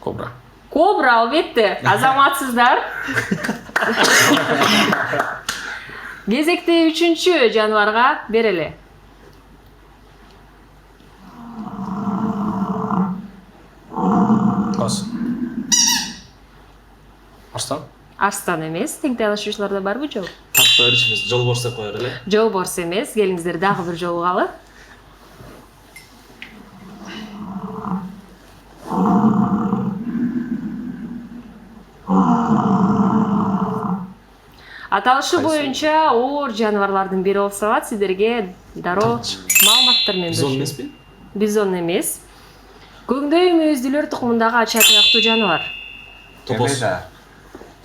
[SPEAKER 4] Кобра.
[SPEAKER 1] кобра албетте, азаматсыздар. Кезекте 3-чү жаныбарга берели.
[SPEAKER 4] Кас. Арстан.
[SPEAKER 1] Арстан эмес, тең талашуучуларда барбы жок?
[SPEAKER 2] Тапта беришimiz жол борс деп коелу эле.
[SPEAKER 1] Жол борс эмес, келиңиздер дагы бир жолугалы. Аталышы боюнча оор жаныбарлардын бири болуп салат. Сиздерге дароо маалыматтар менен
[SPEAKER 2] Бизон
[SPEAKER 1] беришим.
[SPEAKER 2] эмеспи?
[SPEAKER 1] Бизон эмес. Көңдөй мүйүздүлөр тукумундагы ача туяктуу жаныбар.
[SPEAKER 2] Топос.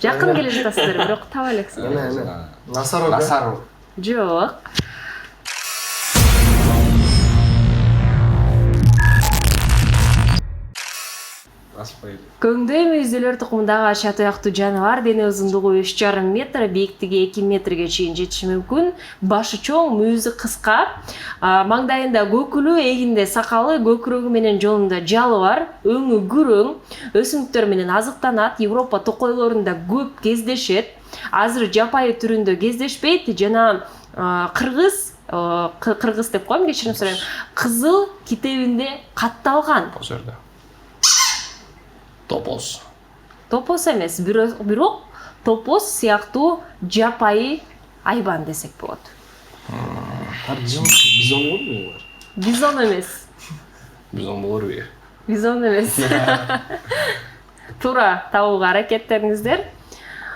[SPEAKER 1] Жакын келе жатасыздар, бирок таба элексиздер.
[SPEAKER 3] Насарок.
[SPEAKER 5] Насару.
[SPEAKER 1] Жок. Көңдөй мүйүздүлөр тукумундагы ача туяктуу жаныбар дене узундугу 3,5 метр, бийиктиги 2 метрге чейин жетиши мүмкүн. Башы чоң, мүйүзү кыска, маңдайында көкүлү, эгинде сакалы, көкүрөгү менен жолунда жалы бар, өңү күрөң, өсүмдүктөр менен азыктанат, Европа токойлорунда көп кездешет. Азыр жапайы түрүндө кездешпейт жана кыргыз деп коем, кечирим сурайм. Кызыл китебинде катталган.
[SPEAKER 4] Бул жерде. Топоз.
[SPEAKER 1] Топоз эмес, бирок топоз сыяктуу жапайы айбан десек болот.
[SPEAKER 2] Бизон болобу?
[SPEAKER 1] Бизон эмес.
[SPEAKER 4] Бизон болорбу?
[SPEAKER 1] Бизон эмес. Туура табууга аракеттериңиздер.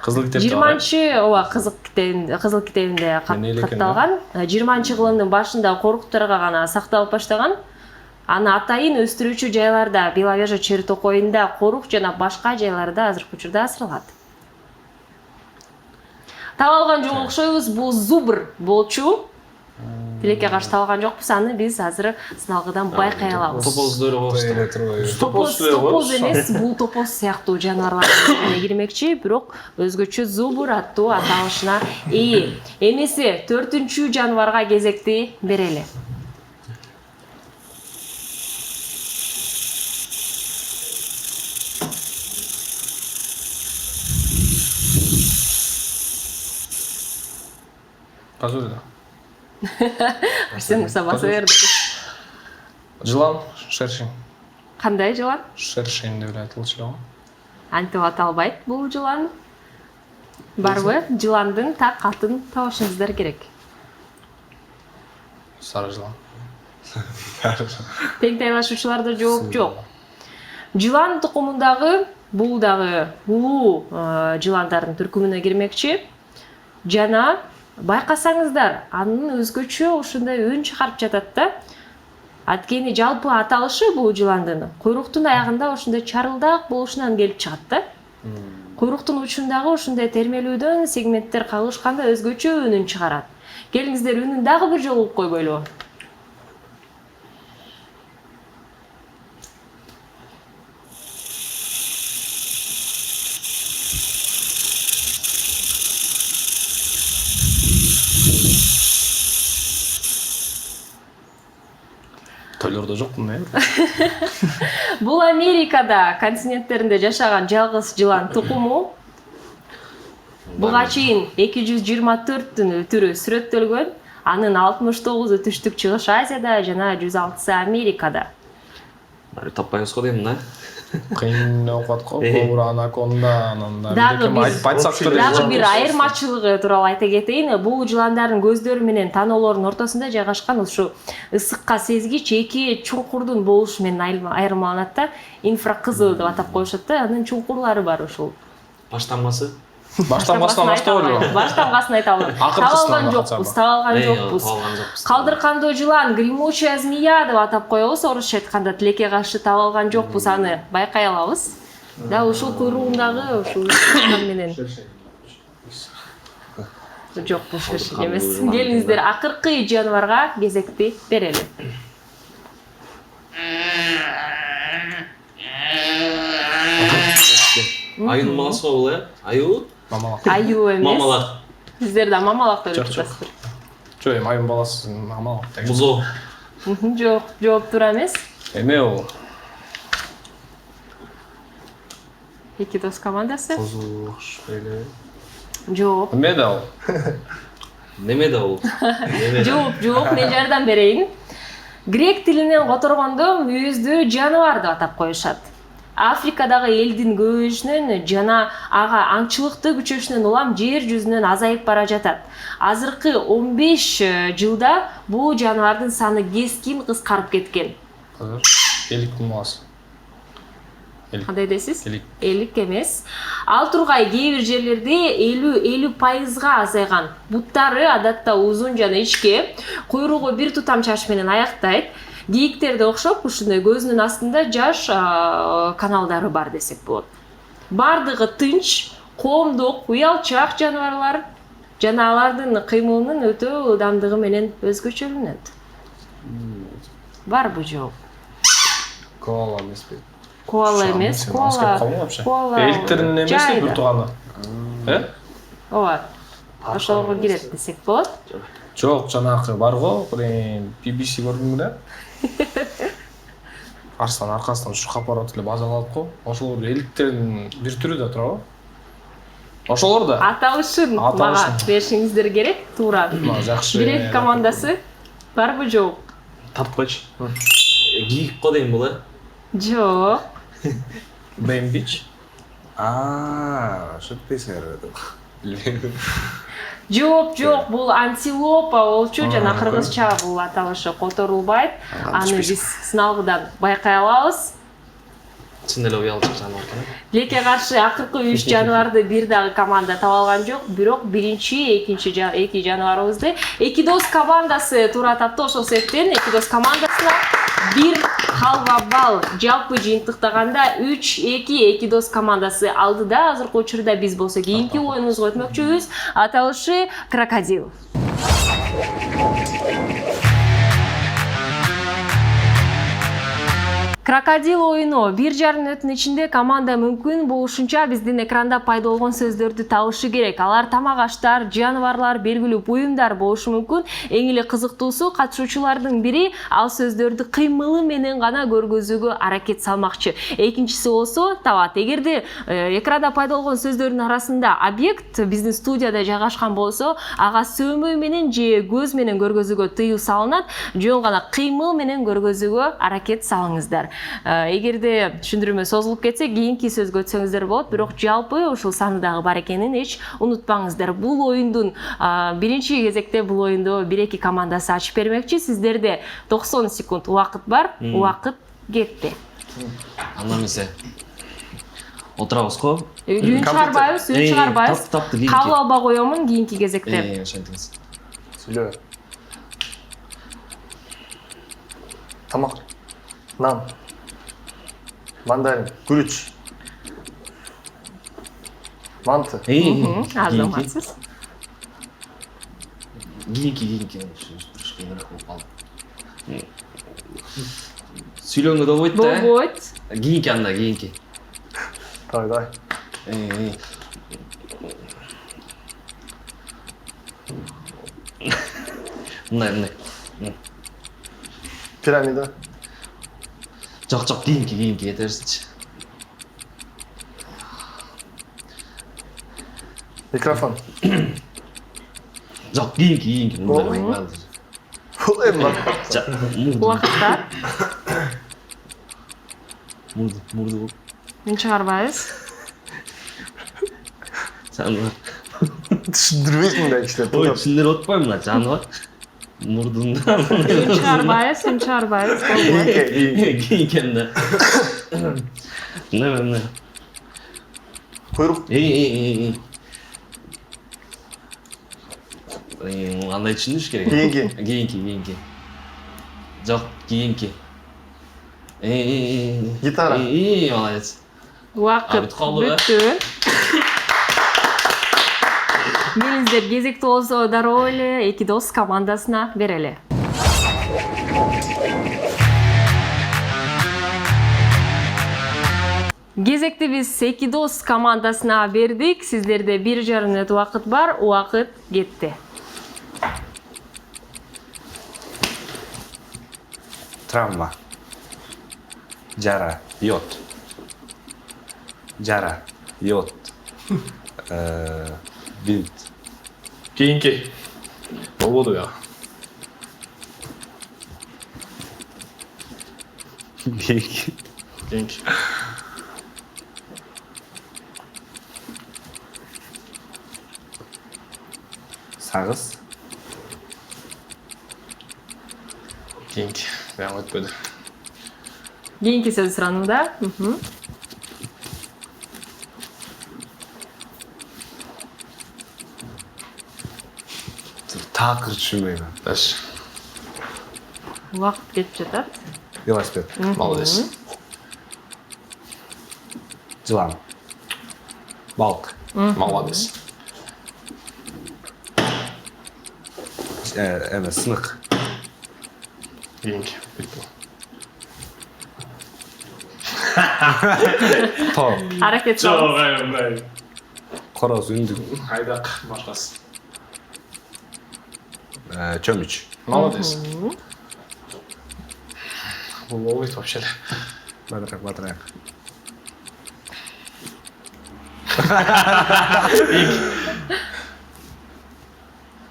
[SPEAKER 4] Кызыл китепте.
[SPEAKER 1] 20-ооба кызыл китебинде катталган. 20-кылымдын башында коруктарга гана сакталып баштаган. Аны атайын өстүрүүчү жайларда, Беловежье чери токойунда, Корук жана башка жайларда азыркы учурда асырылат. Табалган жок окшойбуз, бул зубр болчу. Тилекке каршы табалган жокпуз, аны биз азыр сыналгыдан байкай алабыз.
[SPEAKER 2] Топоздор болуп.
[SPEAKER 1] Топоз эмес, бул топоз сыяктуу жаныбарлардын кирмекчи, бирок өзгөчө зубр аттуу аталышына ээ. Эмесе 4-чү жаныбарга кезекти берели.
[SPEAKER 4] Казурда.
[SPEAKER 1] Сен баса берди.
[SPEAKER 4] Жылан, шершень.
[SPEAKER 1] Кандай жылан?
[SPEAKER 4] Шершень деп айтылчу.
[SPEAKER 1] Антип аталбайт бул жылан. Барбы? Жыландын так атын табышыңыздар керек.
[SPEAKER 4] Сары жылан.
[SPEAKER 1] Тең тайлашуучуларда жооп жок. Жылан тукумундагы бул дагы улуу жыландардын түркүмүнө кирмекчи. Жана байкасаңыздар, анын өзгөчө ушундай үн чыгарып жатат да. Анткени жалпы аталышы бул жыландын куйруктун аягында ушундай чарылдак болушунан келип чыгат да. Куйруктун учундагы ушундай термелүүдөн сегменттер кагылышканда өзгөчө үнүн чыгарат. Келиңиздер үнүн дагы бир жолу угуп койбойлу.
[SPEAKER 4] Тойлордо жокмун,
[SPEAKER 1] Бул Америкада континенттеринде жашаган жалгыз жылан тукуму. Буга чейин 224 түрү сүрөттөлгөн. Анын 69-у түштүк чыгыш Азияда жана 106-сы Америкада.
[SPEAKER 2] Баары таппайбыз го дейм да.
[SPEAKER 4] Кыйын окуп аткан кобра, анаконда, ананда.
[SPEAKER 1] Дагы бир
[SPEAKER 4] Дагы
[SPEAKER 1] айырмачылыгы тууралуу айта кетейин. Бул жыландардын көздөрү менен таноолордун ортосунда жайгашкан ушу ысыкка сезгич эки чуңкурдун болушу менен айырмаланат да. Инфракызыл деп атап коюшат да. Анын чуңкурлары бар ушул.
[SPEAKER 2] Баштанмасы?
[SPEAKER 4] Баштангасын баштабы?
[SPEAKER 1] Баштангасын айта албайм. Табалган жокпуз. Калдыркандуу жылан, гремучая змея деп атап коебуз, орусча айтканда тилекке каршы табалган жокпуз, аны байкай алабыз. Да, ушул куйругундагы ушул менен. Жок, бул шершень эмес. Келиңиздер акыркы жаныбарга кезекти берели.
[SPEAKER 2] Аюнун баласы го бул, Аю?
[SPEAKER 4] Мамалак.
[SPEAKER 1] Аю эмес.
[SPEAKER 2] Мамалак.
[SPEAKER 1] Сиздер да мамалак деп жатасыздар.
[SPEAKER 4] Жок, эми айын баласы мамалак деген.
[SPEAKER 2] Бузо.
[SPEAKER 1] Жок, жооп тура эмес.
[SPEAKER 4] Эме ол
[SPEAKER 1] Эки дос командасы.
[SPEAKER 2] Козу шпеге.
[SPEAKER 1] Жооп.
[SPEAKER 4] Медал.
[SPEAKER 2] Неме да бул?
[SPEAKER 1] Жооп, мен жардам берейин. Грек тилинен которгондо мүйүздүү жаныбар деп атап коюшат. Африкадагы элдин көбөйүшүнөн жана ага аңчылыкты күчөшүнөн улам жер жүзүнөн азайып бара жатат. Азыркы 15 жылда бул жаныбардын саны кескин кыскарып кеткен.
[SPEAKER 4] Элик болмас.
[SPEAKER 1] Кандай дейсиз?
[SPEAKER 4] Элик.
[SPEAKER 1] Элик эмес. Ал тургай кээ бир жерлерде 50% азайган. Буттары адатта узун жана ичке, куйругу бир тутам чач менен аяктайт. Кийиктерде окшоп ушундай көзүнүн астында жаш каналдары бар десек болот. Бардыгы тынч, коомдук, уялчак жаныбарлар жана алардын кыймылынын өтө ылдамдыгы менен өзгөчөлүнөт. Барбы жооп?
[SPEAKER 4] Коала эмеспи?
[SPEAKER 1] Коала эмес, коала.
[SPEAKER 4] Эликтердин эмеси бир тууганы.
[SPEAKER 1] Ооба. Ошолго кирет десек болот.
[SPEAKER 4] Жок, жанакы бар го, BBC көрдүңбү да? Арслан аркасынан ушу аппарат эле базалалат го. Ошолор эликтердин бир түрү да турабы? Ошолор да.
[SPEAKER 1] Аталышын мага беришиңиздер керек, туура.
[SPEAKER 4] Жакшы.
[SPEAKER 1] Грек командасы барбы жооп?
[SPEAKER 2] Тартып койчу. Кийик го дейм бул,
[SPEAKER 1] Жок.
[SPEAKER 4] Бэмбич.
[SPEAKER 5] Шытпайсыңар.
[SPEAKER 1] Жооп жок, бул антилопа болчу, жана кыргызча бул аталышы которулбайт. Аны биз сыналгыдан байкай алабыз.
[SPEAKER 2] Чын эле уялчак жаныбар экен.
[SPEAKER 1] Лекке каршы акыркы 3 жаныбарды бир дагы команда таба алган жок, бирок биринчи, эки жаныбарыбызды эки дос командасы туура тапты. Ошол себептен эки дос командасына 1 халва балл, жалпы жыйынтыктаганда 3-2 эки дос командасы алды да. Азыркы учурда биз болсо кийинки оюнубузга өтмөкчүбүз. Аталышы крокодил. Крокодил оюну 1,5 мүнөттүн ичинде команда мүмкүн болушунча биздин экранда пайда болгон сөздөрдү табышы керек. Алар тамак аштар, жаныбарлар, белгилүү буюмдар болушу мүмкүн. Эң эле кызыктуусу катышуучулардын бири ал сөздөрдү кыймылы менен гана көргөзүүгө аракет салмакчы. Экинчиси болсо табат. Эгерде экранда пайда болгон сөздөрдүн арасында объект биздин студияда жайгашкан болсо, ага сөмөй менен же көз менен көргөзүүгө тыюу салынат. Жөн гана кыймыл менен көргөзүүгө аракет салыңыздар. Эгерде түшүндүрмө созулуп кетсе, кийинки сөзгө өтсөңүздөр болот, бирок жалпы ушул сандагы бар экенин эч унутпаңыздар. Бул оюндун биринчи кезекте бул оюнду 1-2 командасы ачып бермекчи. Сиздерде 90 секунд убакыт бар. Убакыт кетти.
[SPEAKER 2] Анда эмесе отурабыз го.
[SPEAKER 1] Үн чыгарбайбыз. Кабыл албай коёмун кийинки кезекте.
[SPEAKER 2] Ошентиңиз.
[SPEAKER 3] Сүйлө. Тамак. Нан. Мандарин, күрүч. Манты.
[SPEAKER 1] Азаматсыз.
[SPEAKER 2] Кийинки. Сүйлөнгө да болбойт да.
[SPEAKER 1] Болбойт.
[SPEAKER 2] Кийинки.
[SPEAKER 3] Давай.
[SPEAKER 2] Мындай.
[SPEAKER 3] Пирамида.
[SPEAKER 2] Жок, кийинки кетерсичи.
[SPEAKER 3] Микрофон.
[SPEAKER 2] Жок, кийинки.
[SPEAKER 3] Бул эми
[SPEAKER 1] Убакытта.
[SPEAKER 2] Мурду.
[SPEAKER 1] Үн чыгарбайбыз.
[SPEAKER 2] Жаныбар.
[SPEAKER 3] түшүндүрбөйсүң да кичине.
[SPEAKER 2] Ой, түшүндүрүп атпайм мына жаныбар. Мурдунда.
[SPEAKER 1] Үн чыгарбайбыз.
[SPEAKER 2] Кийинкен да. Не.
[SPEAKER 3] Куйрук.
[SPEAKER 2] Андай түшүндүрүш керек. Кийинки. Жок, кийинки.
[SPEAKER 3] Гитара.
[SPEAKER 2] Молодец.
[SPEAKER 1] Убакыт бүттү. Мениңиздер кезекти болсо дароо эле эки дос командасына берели. Кезекти биз эки дос командасына бердик. Сиздерде 1,5 мүнөт убакыт бар. Убакыт кетти.
[SPEAKER 5] Травма. Жара, йод. Жара. Йод. Бинт.
[SPEAKER 4] Кийинки. Болбоду я.
[SPEAKER 5] Кийинки.
[SPEAKER 4] Кийинки.
[SPEAKER 5] Сагыз.
[SPEAKER 4] Кийинки. Devam etmedi.
[SPEAKER 1] Кийинки сөз суранууда.
[SPEAKER 5] Такыр түшүнбөйм.
[SPEAKER 4] Дальше.
[SPEAKER 1] Убакыт кетип жатат.
[SPEAKER 5] Велосипед.
[SPEAKER 4] Молодец.
[SPEAKER 5] Жылан. Балык.
[SPEAKER 4] Молодец.
[SPEAKER 5] Сынык.
[SPEAKER 4] Кийинки. Bitti.
[SPEAKER 5] Тоо.
[SPEAKER 1] Аракет кылыңыз.
[SPEAKER 4] Hayır.
[SPEAKER 5] Короз үндүк.
[SPEAKER 4] Haydak. Başkası.
[SPEAKER 5] Чөмүч.
[SPEAKER 4] Молодец. Ловит вообще.
[SPEAKER 5] Бадырак.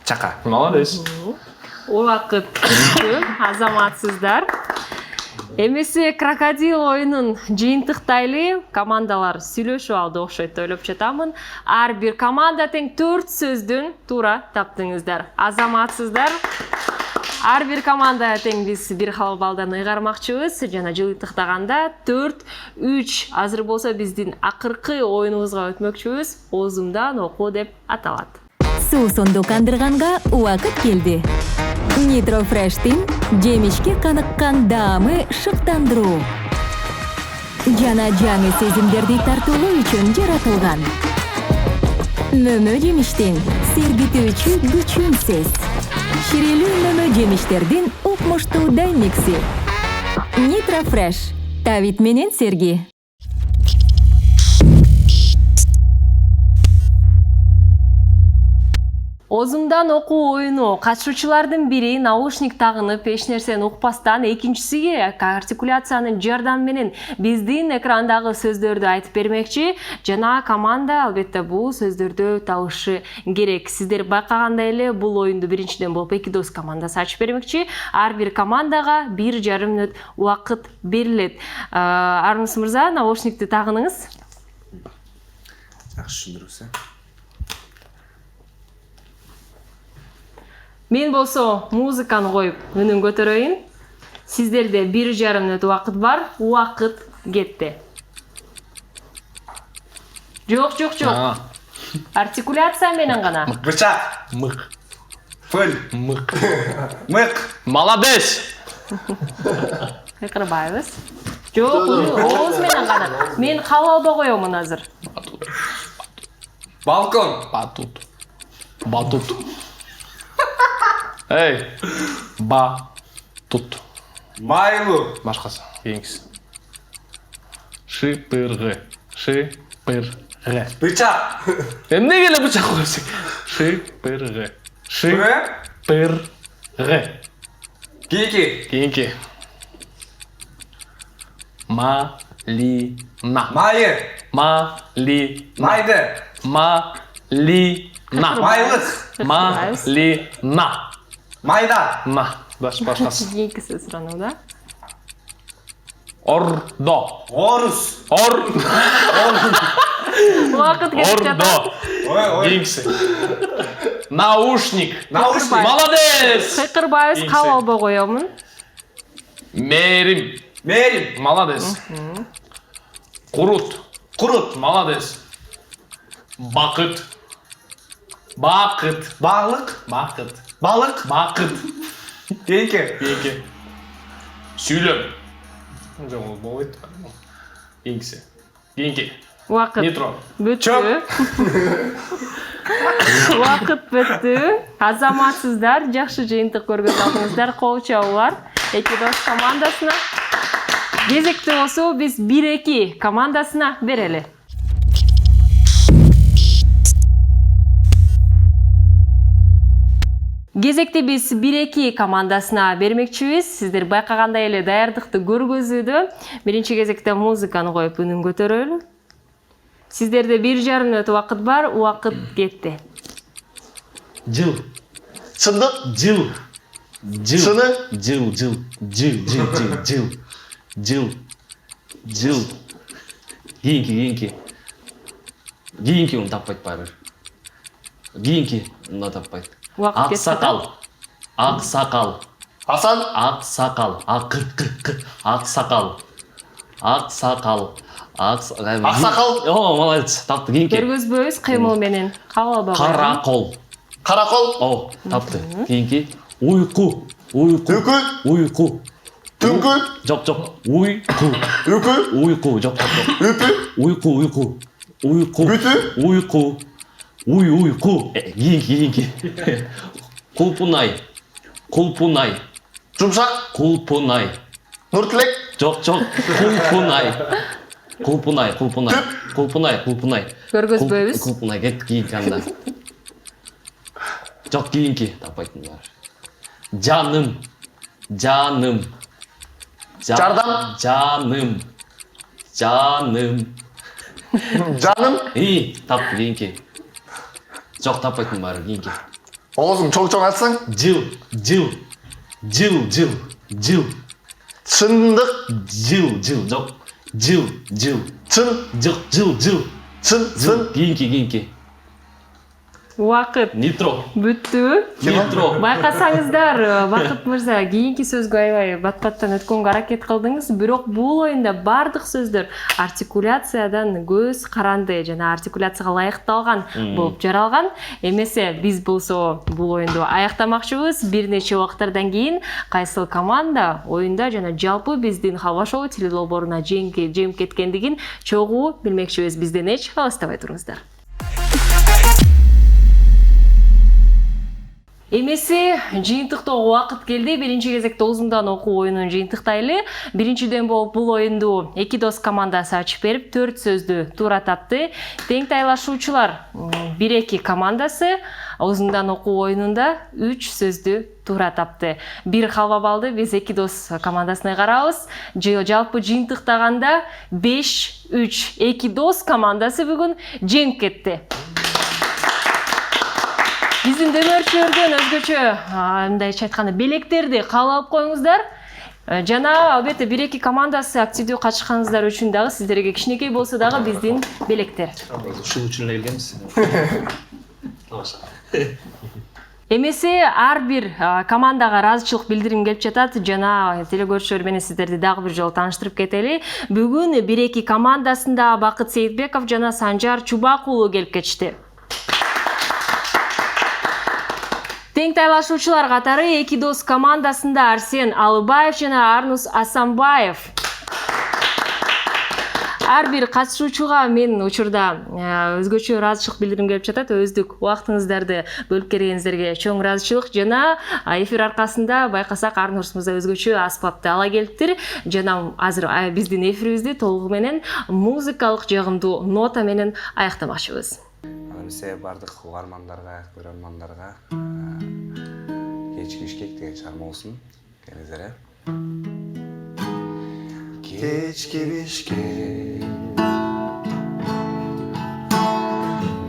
[SPEAKER 5] Чака.
[SPEAKER 4] Молодец.
[SPEAKER 1] Убакыт кетти. Азаматсыздар. Эмеси крокодил оюнун жыйынтыктайлы командалар сүйлөшүп алды окшойт деп ойлоп жатамын. Ар бир команда тең 4 сөздүн туура таптыңыздар. Азаматсыздар. Ар бир команда тең биз бир хал балдан ыйгармакчыбыз. Жана жыйынтыктаганда 4-3 азыр болсо биздин акыркы оюнубузга өтмөкчүбүз. Оозумдан окуу деп аталат.
[SPEAKER 6] Суусунду кандырганга убакыт келди. Nitro Fresh'tin жемишке каныккан даамы шыктандыруу. Жана жаңы сезимдерди тартуулоо үчүн жаратылган. Мөмө жемиштин сергитүүчү күчүнсүз. Ширелүү мөмө жемиштердин укмуштуу даймикси. Nitro Fresh. Тавит менен серги.
[SPEAKER 1] Оозумдан окуу оюну катышуучулардын бири наушник тагынып эч нерсени укпастан, экинчиси артикуляциянын жардамы менен биздин экрандагы сөздөрдү айтып бермекчи. Жана команда албетте бул сөздөрдү табышы керек. Сиздер байкагандай эле бул оюнду биринчиден болуп 2 дос командасы ачып бермекчи. Ар бир командага 1,5 мүнөт убакыт берилет. Армыс мырза, наушникти тагыныңыз.
[SPEAKER 5] Жакшы түшүндүрүңүз.
[SPEAKER 1] Мен болсо музыканы коюп үнүн көтөрөйүн. Сиздерде 1,5 мүнөт убакыт бар. Убакыт кетти. Жок. Артикуляция менен гана.
[SPEAKER 5] Бычак.
[SPEAKER 4] Мык.
[SPEAKER 5] Пыл.
[SPEAKER 4] Мык.
[SPEAKER 5] Мык.
[SPEAKER 4] Молодец.
[SPEAKER 1] Кырбайбыз. Жок, ооз менен гана. Мен кабалда коёмун азыр.
[SPEAKER 5] Балкон.
[SPEAKER 4] Батут. Эй. Батут.
[SPEAKER 5] Майлуу.
[SPEAKER 4] Башкасы. Кийинкиси. Шыпыргы.
[SPEAKER 5] Бычак.
[SPEAKER 4] Эмне эле бычак коесуң? Шыпыргы. Шыпыргы. Кийинки. Малина.
[SPEAKER 5] Майы.
[SPEAKER 4] Малина.
[SPEAKER 5] Майлык.
[SPEAKER 4] Малина.
[SPEAKER 5] Майда.
[SPEAKER 4] Башкасы.
[SPEAKER 1] Кийинки сөз суранууда.
[SPEAKER 4] Ордо.
[SPEAKER 5] Орус.
[SPEAKER 1] Убакыт кетип жатат.
[SPEAKER 4] Кийинкиси. Наушник. Молодец.
[SPEAKER 1] Кыйкырбайбыз, кабалда коёмун.
[SPEAKER 4] Мерим. Молодец. Курут. Молодец. Бакыт.
[SPEAKER 5] Балык.
[SPEAKER 4] Кийинки. Сүйлөм. Жок, ол болбойт. Кийинки.
[SPEAKER 1] Убакыт
[SPEAKER 4] Нитро.
[SPEAKER 1] бүттү. Убакыт бүттү. Азаматсыздар, жакшы жыйынтык көргөн алдыңыздар. Кол чабуулар 2 дос командасына. Кезекти болсо биз 1-2 командасына берели. Кезекти биз 1-2 командасына бермекчибиз. Сиздер байкагандай эле даярдыкты көргөзүүдө. Биринчи кезекте музыканы коюп үнүн көтөрөлү. Сиздерде 1,5 мүнөт убакыт бар, убакыт кетти.
[SPEAKER 2] Жыл.
[SPEAKER 3] Чындык?
[SPEAKER 2] Жыл. Жыл.
[SPEAKER 3] Шыны?
[SPEAKER 2] Жыл. Кийинки. Кийинки уну таппайт баары. Кийинки уну таппайт.
[SPEAKER 1] Убакыт кетти.
[SPEAKER 2] Аксакал.
[SPEAKER 3] Асан?
[SPEAKER 2] Аксакал. Аксакал.
[SPEAKER 3] Аксакал?
[SPEAKER 2] О, молодец. Тапты кийинки.
[SPEAKER 1] Көргөзбөйбүз кыймыл менен. Кабыл албагыла.
[SPEAKER 2] Каракол.
[SPEAKER 3] Каракол?
[SPEAKER 2] О, тапты. Кийинки. Уйку.
[SPEAKER 3] Үкү? Түнкү?
[SPEAKER 2] Жок. Уйку.
[SPEAKER 3] Үкү?
[SPEAKER 2] Жок.
[SPEAKER 3] Үпү?
[SPEAKER 2] Уйку.
[SPEAKER 3] Бүтү?
[SPEAKER 2] Уйку. Кийинки. Кулпунай.
[SPEAKER 3] Жумшак? Нуртилек?
[SPEAKER 2] Жок. Кулпунай.
[SPEAKER 1] Көргөзбөйбүз.
[SPEAKER 2] Кулпунай кет кийинки анда. Жок кийинки таппайтын бар. Жаным.
[SPEAKER 3] Жардам?
[SPEAKER 2] Жаным.
[SPEAKER 3] Жаным?
[SPEAKER 2] Тапты кийинки. Жок таппайтын бар кийинки.
[SPEAKER 3] Оозуң чоң ачсаң?
[SPEAKER 2] Жыл.
[SPEAKER 3] Чындык?
[SPEAKER 2] Жок. Жыл.
[SPEAKER 3] Чын?
[SPEAKER 2] Жок, жыл.
[SPEAKER 3] Чын?
[SPEAKER 2] Кийинки.
[SPEAKER 1] Убакыт
[SPEAKER 2] Нитро.
[SPEAKER 1] бүттү.
[SPEAKER 2] Нитро.
[SPEAKER 1] Байкасаңыздар, Бакыт мырза, кийинки сөзгө аябай бат-баттан өткөнгө аракет кылдыңыз, бирок бул оюнда бардык сөздөр артикуляциядан көз каранды жана артикуляцияга ылайыкталган болуп жаралган. Эмесе биз болсо бул оюнду аяктамакчыбыз. Бир нече убакыттардан кийин кайсыл команда оюнда жана жалпы биздин Халва шоу теледолбооруна жеңип кеткендигин чогуу билмекчибиз. Бизден эч алыстабай туруңуздар. Эмеси жыйынтыктоого убакыт келди. Биринчи кезекте узундан окуу оюнун жыйынтыктайлы. Биринчиден болуп бул оюнду эки дос командасы ачып берип, 4 сөздү туура тапты. Тең тайлашуучулар 1-2 командасы узундан окуу оюнунда 3 сөздү туура тапты. Бир халва балды биз эки дос командасына карабыз. Жалпы жыйынтыктаганда 5-3 эки дос командасы бүгүн жеңип кетти. Биздин дөмөрчүлөрдөн өзгөчө мындайча айтканда белектерди кабыл алып коюңуздар. Жана албетте 1-2 командасы активдүү катышканыңыздар үчүн дагы сиздерге кичинекей болсо дагы биздин белектер.
[SPEAKER 2] Ушул үчүн эле келгенбиз.
[SPEAKER 1] Эмеси ар бир командага ыраазычылык билдирим келип жатат жана телекөрүүчүлөр менен сиздерди дагы бир жолу тааныштырып кетели. Бүгүн 1-2 командасында Бакыт Сейитбеков жана Санжар Чубак уулу келип кетишти. Тең тайлашуучулар катары эки дос командасында Арсен Алыбаев жана Арнус Асанбаев. Ар бир катышуучуга мен учурда өзгөчө ыраазычылык билдирим келип жатат. Өздүк убактыңыздарды бөлүп бергениңиздерге чоң ыраазычылык жана эфир аркасында байкасак Арнус мырза өзгөчө аспапты ала келиптир. Жана азыр биздин эфирибизди толугу менен музыкалык жагымдуу нота менен аяктамакчыбыз.
[SPEAKER 5] Эмесе бардык угармандарга, көрөрмандарга кечки бишкек деген чыгарма болсун. Келиңиздер. Кечки бишкек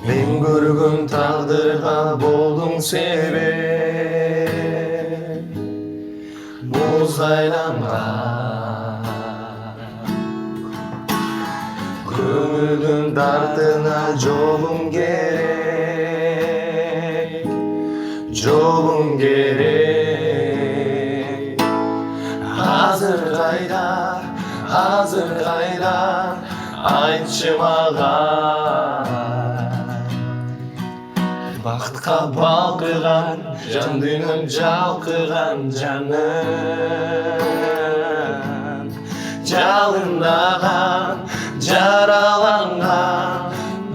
[SPEAKER 5] мен көргөн тагдырга болдуң себеп. Боз айланган көңүлдүн дартына жолуң керек, жолуң керек. Азыр кайда айтчы мага, бактка балкыган жан дүйнөм жалкыган жаным, жалындаган жараланган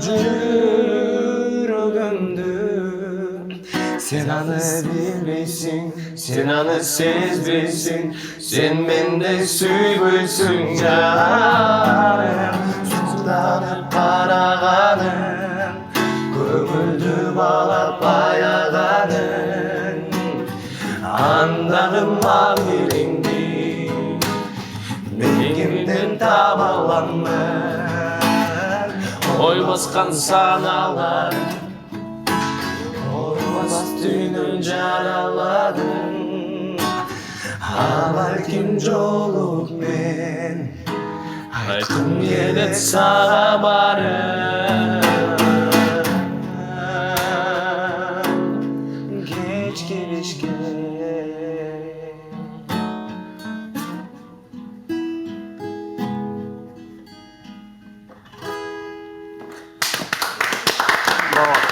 [SPEAKER 5] жүрөгүмдү сен аны билбейсиң, сен аны сезбейсиң, сен менде сүйбөйсүң жарым. Суктанып караганың, көңүлдү балап аяганың, андагы мамилиңди мен кимден таба аламын?
[SPEAKER 2] ой басқан саналар ойбас түйінін жараладың балким жолуп мен айткым келет сага барып кеч келишке
[SPEAKER 3] Bravo.